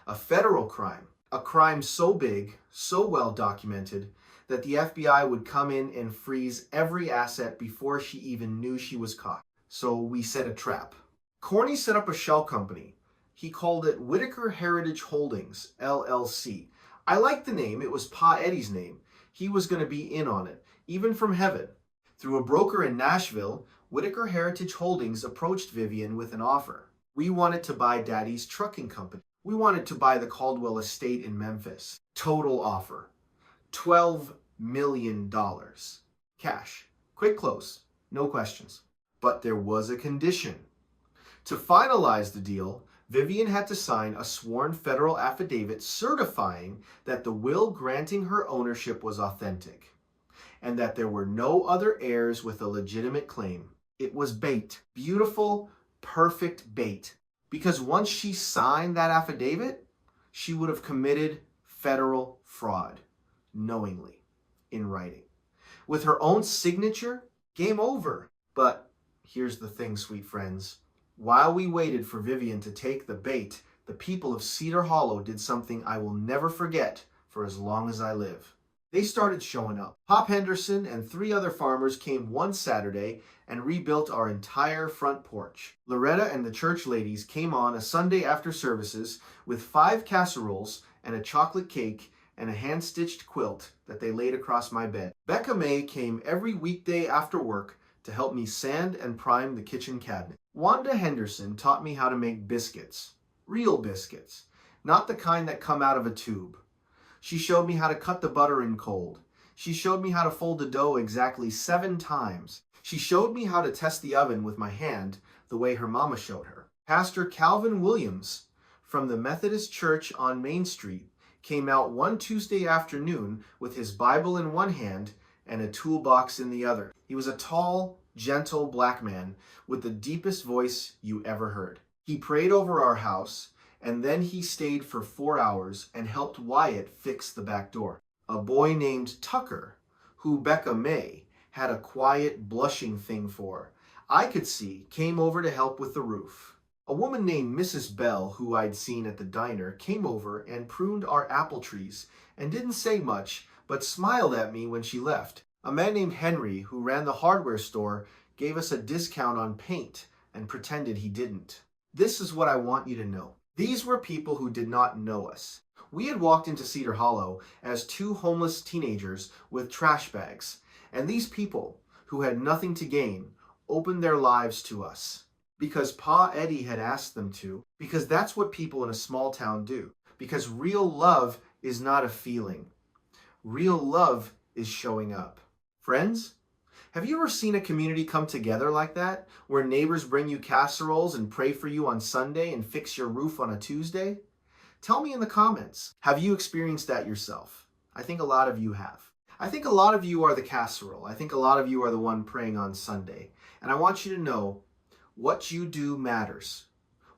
A federal crime. A crime so big, so well documented, that the FBI would come in and freeze every asset before she even knew she was caught. So we set a trap. Corny set up a shell company. He called it Whitaker Heritage Holdings, LLC. I liked the name. It was Pa Eddie's name. He was going to be in on it, even from heaven. Through a broker in Nashville, Whitaker Heritage Holdings approached Vivian with an offer. We wanted to buy Daddy's trucking company. We wanted to buy the Caldwell estate in Memphis. Total offer. $12 million. Cash. Quick close. No questions. But there was a condition. To finalize the deal, Vivian had to sign a sworn federal affidavit certifying that the will granting her ownership was authentic, and that there were no other heirs with a legitimate claim. It was bait. Beautiful, perfect bait. Because once she signed that affidavit, she would have committed federal fraud, knowingly, in writing. With her own signature, game over. But here's the thing, sweet friends. While we waited for Vivian to take the bait, the people of Cedar Hollow did something I will never forget for as long as I live. They started showing up. Pop Henderson and 3 other farmers came one Saturday and rebuilt our entire front porch. Loretta and the church ladies came on a Sunday after services with 5 casseroles and a chocolate cake and a hand-stitched quilt that they laid across my bed. Becca May came every weekday after work to help me sand and prime the kitchen cabinet. Wanda Henderson taught me how to make biscuits. Real biscuits. Not the kind that come out of a tube. She showed me how to cut the butter in cold. She showed me how to fold the dough exactly 7 times. She showed me how to test the oven with my hand the way her mama showed her. Pastor Calvin Williams from the Methodist Church on Main Street came out one Tuesday afternoon with his Bible in one hand and a toolbox in the other. He was a tall, gentle black man with the deepest voice you ever heard. He prayed over our house, and then he stayed for 4 hours and helped Wyatt fix the back door. A boy named Tucker, who Becca May had a quiet, blushing thing for, I could see, came over to help with the roof. A woman named Mrs. Bell, who I'd seen at the diner, came over and pruned our apple trees and didn't say much, but smiled at me when she left. A man named Henry, who ran the hardware store, gave us a discount on paint and pretended he didn't. This is what I want you to know. These were people who did not know us. We had walked into Cedar Hollow as 2 homeless teenagers with trash bags, and these people, who had nothing to gain, opened their lives to us. Because Pa Eddie had asked them to, because that's what people in a small town do. Because real love is not a feeling. Real love is showing up. Friends, have you ever seen a community come together like that, where neighbors bring you casseroles and pray for you on Sunday and fix your roof on a Tuesday? Tell me in the comments. Have you experienced that yourself? I think a lot of you have. I think a lot of you are the casserole. I think a lot of you are the one praying on Sunday. And I want you to know what you do matters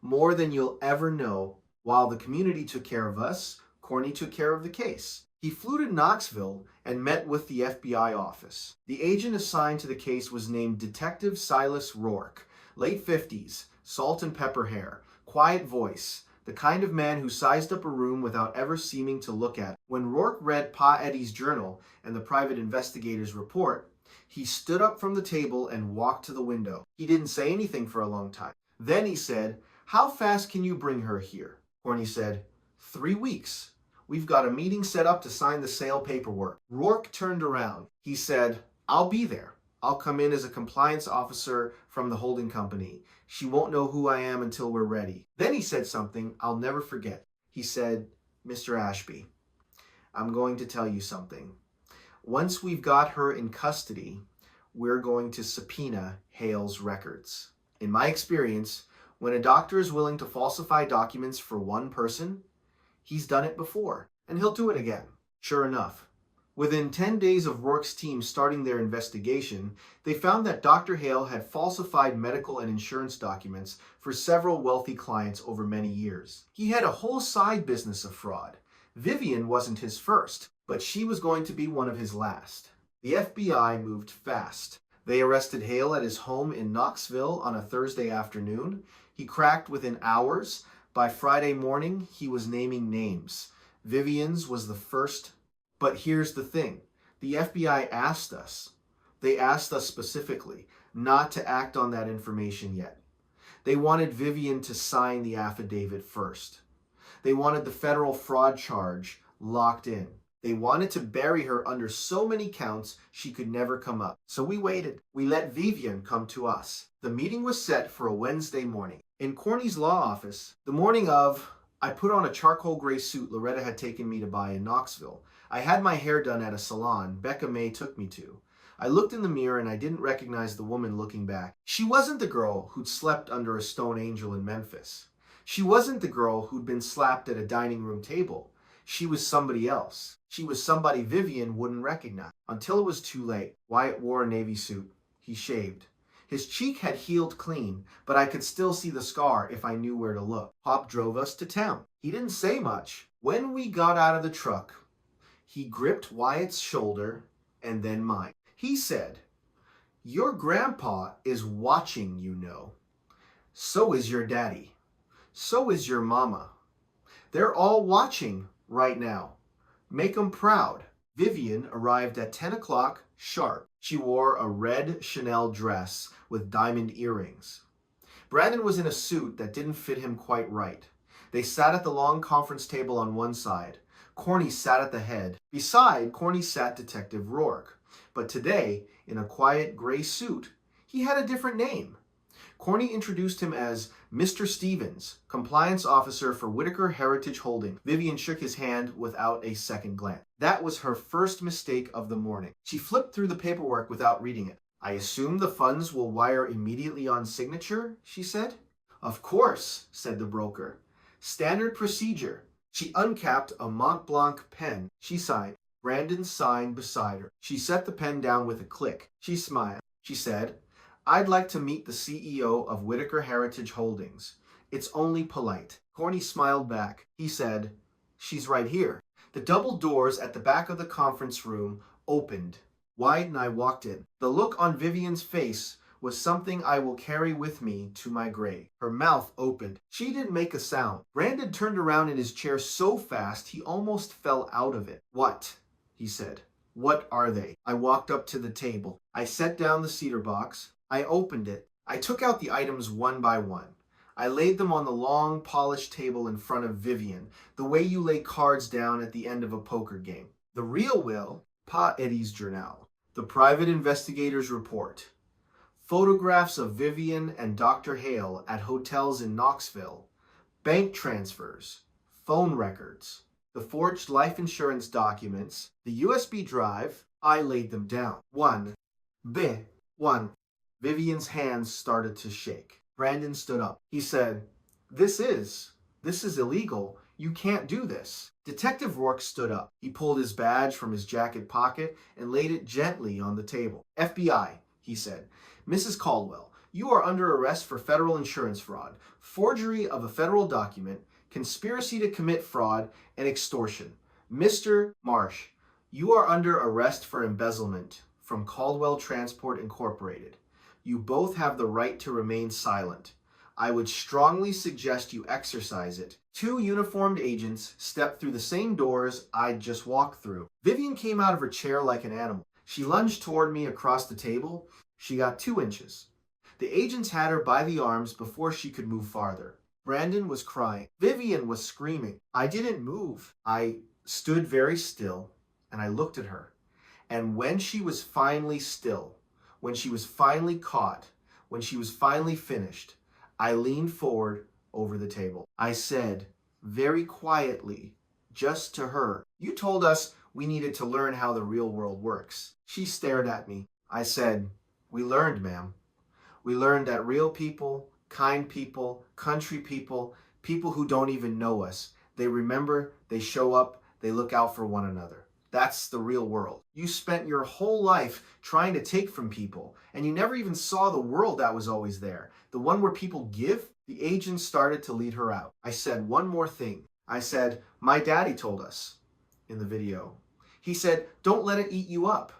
more than you'll ever know. While the community took care of us, Corny took care of the case. He flew to Knoxville and met with the FBI office. The agent assigned to the case was named Detective Silas Rourke, late 50s, salt and pepper hair, quiet voice, the kind of man who sized up a room without ever seeming to look at it. When Rourke read Pa Eddie's journal and the private investigator's report, he stood up from the table and walked to the window. He didn't say anything for a long time. Then he said, "How fast can you bring her here?" Corny said, 3 weeks. We've got a meeting set up to sign the sale paperwork. Rourke turned around. He said, "I'll be there. I'll come in as a compliance officer from the holding company. She won't know who I am until we're ready." Then he said something I'll never forget. He said, "Mr. Ashby, I'm going to tell you something. Once we've got her in custody, we're going to subpoena Hale's records." In my experience, when a doctor is willing to falsify documents for one person, he's done it before, and he'll do it again. Sure enough, within 10 days of Rourke's team starting their investigation, they found that Dr. Hale had falsified medical and insurance documents for several wealthy clients over many years. He had a whole side business of fraud. Vivian wasn't his first, but she was going to be one of his last. The FBI moved fast. They arrested Hale at his home in Knoxville on a Thursday afternoon. He cracked within hours. By Friday morning, he was naming names. Vivian's was the first. But here's the thing. The FBI asked us. They asked us specifically not to act on that information yet. They wanted Vivian to sign the affidavit first. They wanted the federal fraud charge locked in. They wanted to bury her under so many counts she could never come up. So we waited. We let Vivian come to us. The meeting was set for a Wednesday morning. In Corny's law office, the morning of, I put on a charcoal gray suit Loretta had taken me to buy in Knoxville. I had my hair done at a salon Becca May took me to. I looked in the mirror and I didn't recognize the woman looking back. She wasn't the girl who'd slept under a stone angel in Memphis. She wasn't the girl who'd been slapped at a dining room table. She was somebody else. She was somebody Vivian wouldn't recognize. Until it was too late. Wyatt wore a navy suit. He shaved. His cheek had healed clean, but I could still see the scar if I knew where to look. Pop drove us to town. He didn't say much. When we got out of the truck, he gripped Wyatt's shoulder and then mine. He said, "Your grandpa is watching, you know. So is your daddy. So is your mama. They're all watching right now. Make them proud." Vivian arrived at 10 o'clock sharp. She wore a red Chanel dress with diamond earrings. Brandon was in a suit that didn't fit him quite right. They sat at the long conference table on one side. Corny sat at the head. Beside Corny sat Detective Rourke. But today, in a quiet gray suit, he had a different name. Corny introduced him as Mr. Stevens, compliance officer for Whitaker Heritage Holding. Vivian shook his hand without a second glance. That was her first mistake of the morning. She flipped through the paperwork without reading it. I assume the funds will wire immediately on signature, she said. Of course, said the broker. Standard procedure. She uncapped a Mont Blanc pen. She signed. Brandon signed beside her. She set the pen down with a click. She smiled. She said, I'd like to meet the CEO of Whitaker Heritage Holdings. It's only polite. Corny smiled back. He said, she's right here. The double doors at the back of the conference room opened wide and I walked in. The look on Vivian's face was something I will carry with me to my grave. Her mouth opened. She didn't make a sound. Brandon turned around in his chair so fast he almost fell out of it. What? He said. What are they? I walked up to the table. I set down the cedar box. I opened it. I took out the items one by one. I laid them on the long, polished table in front of Vivian, the way you lay cards down at the end of a poker game. The real will, Pa Eddie's journal. The private investigator's report. Photographs of Vivian and Dr. Hale at hotels in Knoxville. Bank transfers. Phone records. The forged life insurance documents. The USB drive. I laid them down. One. Vivian's hands started to shake. Brandon stood up. He said, This is illegal. You can't do this. Detective Rourke stood up. He pulled his badge from his jacket pocket and laid it gently on the table. FBI, he said. Mrs. Caldwell, you are under arrest for federal insurance fraud, forgery of a federal document, conspiracy to commit fraud, and extortion. Mr. Marsh, you are under arrest for embezzlement from Caldwell Transport Incorporated. You both have the right to remain silent. I would strongly suggest you exercise it. Two uniformed agents stepped through the same doors I'd just walked through. Vivian came out of her chair like an animal. She lunged toward me across the table. She got 2 inches. The agents had her by the arms before she could move farther. Brandon was crying. Vivian was screaming. I didn't move. I stood very still and I looked at her. And when she was finally still, when she was finally caught, when she was finally finished, I leaned forward over the table. I said, very quietly, just to her, you told us we needed to learn how the real world works. She stared at me. I said, we learned, ma'am. We learned that real people, kind people, country people, people who don't even know us, they remember, they show up, they look out for one another. That's the real world. You spent your whole life trying to take from people, and you never even saw the world that was always there. The one where people give. The agent started to lead her out. I said one more thing. I said, my daddy told us in the video. He said, don't let it eat you up.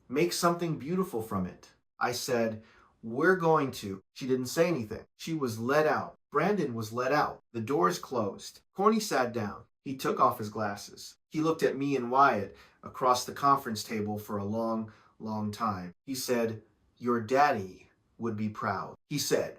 Make something beautiful from it. I said, we're going to. She didn't say anything. She was let out. Brandon was let out. The doors closed. Corny sat down. He took off his glasses. He looked at me and Wyatt across the conference table for a long, long time. He said, your daddy would be proud. He said,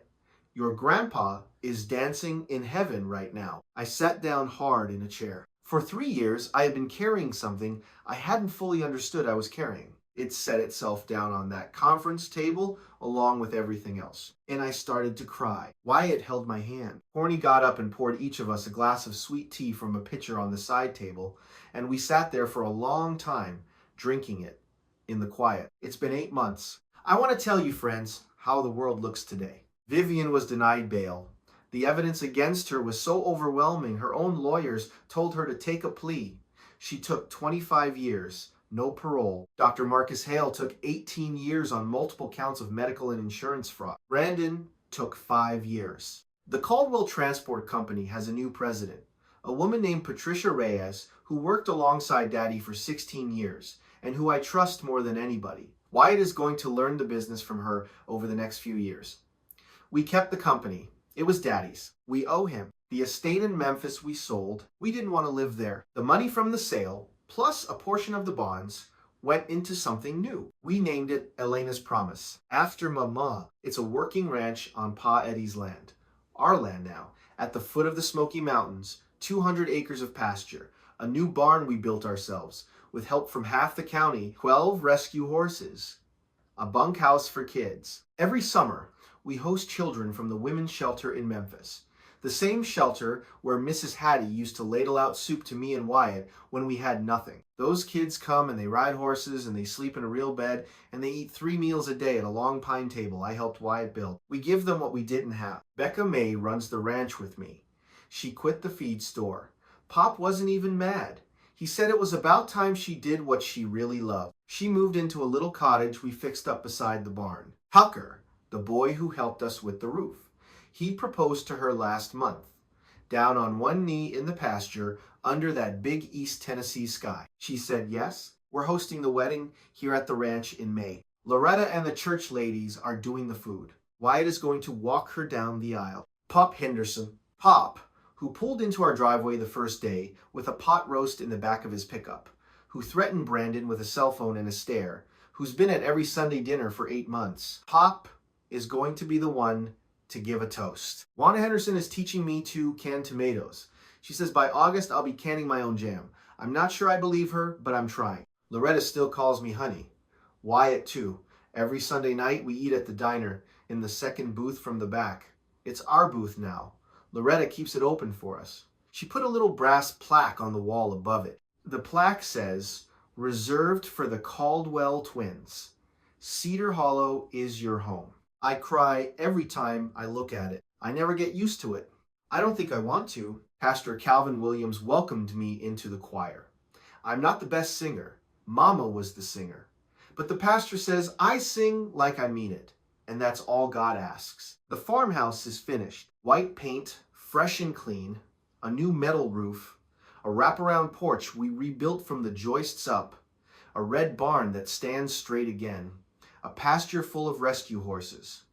your grandpa is dancing in heaven right now. I sat down hard in a chair. For 3 years, I had been carrying something I hadn't fully understood I was carrying. It set itself down on that conference table along with everything else. And I started to cry. Wyatt held my hand. Corny got up and poured each of us a glass of sweet tea from a pitcher on the side table, and we sat there for a long time, drinking it in the quiet. It's been 8 months. I want to tell you, friends, how the world looks today. Vivian was denied bail. The evidence against her was so overwhelming, her own lawyers told her to take a plea. She took 25 years. No parole. Dr. Marcus Hale took 18 years on multiple counts of medical and insurance fraud. Brandon took 5 years. The Caldwell Transport Company has a new president, a woman named Patricia Reyes, who worked alongside Daddy for 16 years, and who I trust more than anybody. Wyatt is going to learn the business from her over the next few years. We kept the company. It was Daddy's. We owe him. The estate in Memphis we sold. We didn't want to live there. The money from the sale, Plus a portion of the bonds went into something new. We named it Elena's Promise, after Mama. It's a working ranch on Pa Eddie's land. Our land now, at the foot of the Smoky Mountains, 200 acres of pasture, a new barn we built ourselves, with help from half the county, 12 rescue horses, a bunkhouse for kids. Every summer, we host children from the women's shelter in Memphis. The same shelter where Mrs. Hattie used to ladle out soup to me and Wyatt when we had nothing. Those kids come and they ride horses and they sleep in a real bed and they eat 3 meals a day at a long pine table I helped Wyatt build. We give them what we didn't have. Becca May runs the ranch with me. She quit the feed store. Pop wasn't even mad. He said it was about time she did what she really loved. She moved into a little cottage we fixed up beside the barn. Tucker, the boy who helped us with the roof. He proposed to her last month, down on one knee in the pasture under that big East Tennessee sky. She said yes. We're hosting the wedding here at the ranch in May. Loretta and the church ladies are doing the food. Wyatt is going to walk her down the aisle. Pop Henderson, Pop, who pulled into our driveway the first day with a pot roast in the back of his pickup, who threatened Brandon with a cell phone and a stare, who's been at every Sunday dinner for 8 months. Pop is going to be the one to give a toast. Wanda Henderson is teaching me to can tomatoes. She says by August I'll be canning my own jam. I'm not sure I believe her, but I'm trying. Loretta still calls me honey. Wyatt too. Every Sunday night we eat at the diner in the second booth from the back. It's our booth now. Loretta keeps it open for us. She put a little brass plaque on the wall above it. The plaque says, "Reserved for the Caldwell twins. Cedar Hollow is your home." I cry every time I look at it. I never get used to it. I don't think I want to. Pastor Calvin Williams welcomed me into the choir. I'm not the best singer. Mama was the singer. But the pastor says I sing like I mean it, and that's all God asks. The farmhouse is finished. White paint, fresh and clean, a new metal roof, a wraparound porch we rebuilt from the joists up, a red barn that stands straight again, a pasture full of rescue horses,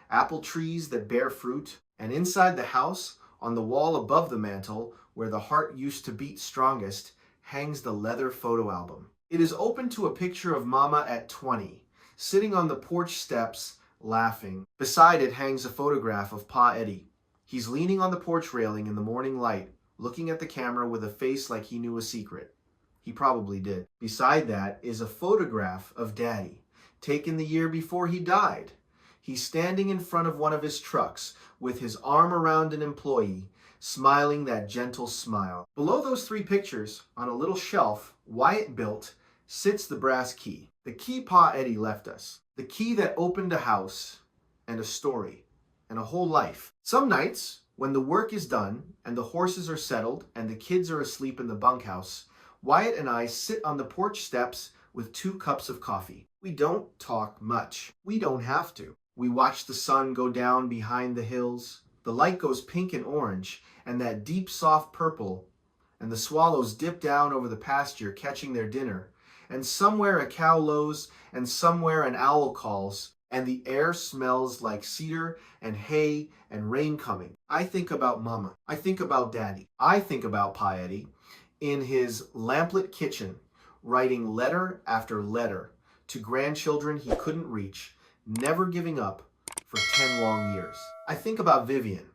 apple trees that bear fruit, and inside the house, on the wall above the mantel, where the heart used to beat strongest, hangs the leather photo album. It is open to a picture of Mama at 20, sitting on the porch steps, laughing. Beside it hangs a photograph of Pa Eddie. He's leaning on the porch railing in the morning light, looking at the camera with a face like he knew a secret. He probably did. Beside that is a photograph of Daddy, taken the year before he died. He's standing in front of one of his trucks with his arm around an employee, smiling that gentle smile. Below those 3 pictures, on a little shelf Wyatt built, sits the brass key. The key Pa Eddie left us. The key that opened a house and a story and a whole life. Some nights, when the work is done and the horses are settled and the kids are asleep in the bunkhouse, Wyatt and I sit on the porch steps with 2 cups of coffee. We don't talk much. We don't have to. We watch the sun go down behind the hills. The light goes pink and orange, and that deep soft purple, and the swallows dip down over the pasture catching their dinner, and somewhere a cow lows, and somewhere an owl calls, and the air smells like cedar and hay and rain coming. I think about Mama. I think about Daddy. I think about Pa Eddie in his lamplit kitchen, writing letter after letter to grandchildren he couldn't reach, never giving up for 10 long years. I think about Vivian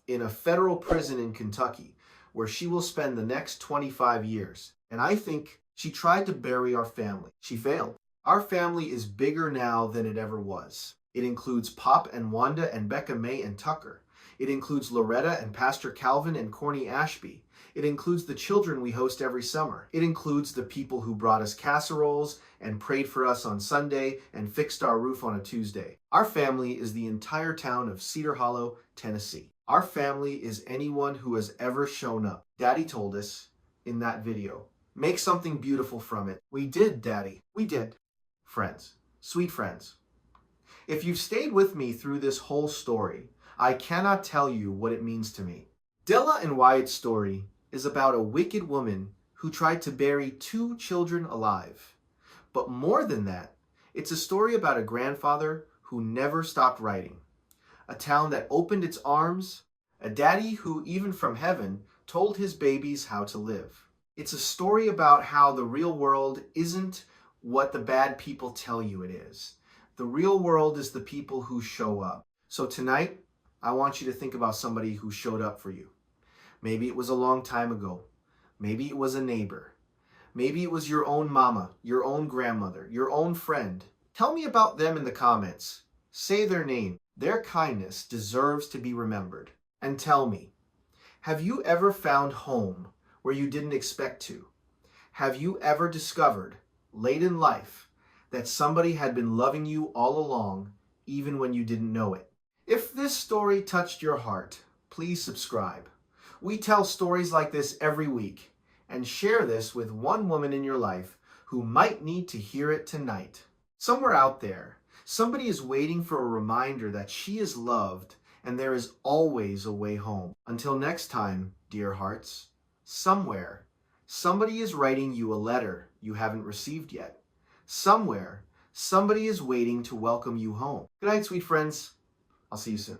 in a federal prison in Kentucky, where she will spend the next 25 years. And I think she tried to bury our family. She failed. Our family is bigger now than it ever was. It includes Pop and Wanda and Becca May and Tucker. It includes Loretta and Pastor Calvin and Corny Ashby. It includes the children we host every summer. It includes the people who brought us casseroles and prayed for us on Sunday and fixed our roof on a Tuesday. Our family is the entire town of Cedar Hollow, Tennessee. Our family is anyone who has ever shown up. Daddy told us in that video, make something beautiful from it. We did, Daddy. We did. Friends, sweet friends. If you've stayed with me through this whole story, I cannot tell you what it means to me. Della and Wyatt's story is about a wicked woman who tried to bury 2 children alive. But more than that, it's a story about a grandfather who never stopped writing, a town that opened its arms, a daddy who, even from heaven, told his babies how to live. It's a story about how the real world isn't what the bad people tell you it is. The real world is the people who show up. So tonight, I want you to think about somebody who showed up for you. Maybe it was a long time ago. Maybe it was a neighbor. Maybe it was your own mama, your own grandmother, your own friend. Tell me about them in the comments. Say their name. Their kindness deserves to be remembered. And tell me, have you ever found home where you didn't expect to? Have you ever discovered, late in life, that somebody had been loving you all along, even when you didn't know it? If this story touched your heart, please subscribe. We tell stories like this every week, and share this with one woman in your life who might need to hear it tonight. Somewhere out there, somebody is waiting for a reminder that she is loved and there is always a way home. Until next time, dear hearts, somewhere, somebody is writing you a letter you haven't received yet. Somewhere, somebody is waiting to welcome you home. Good night, sweet friends. I'll see you soon.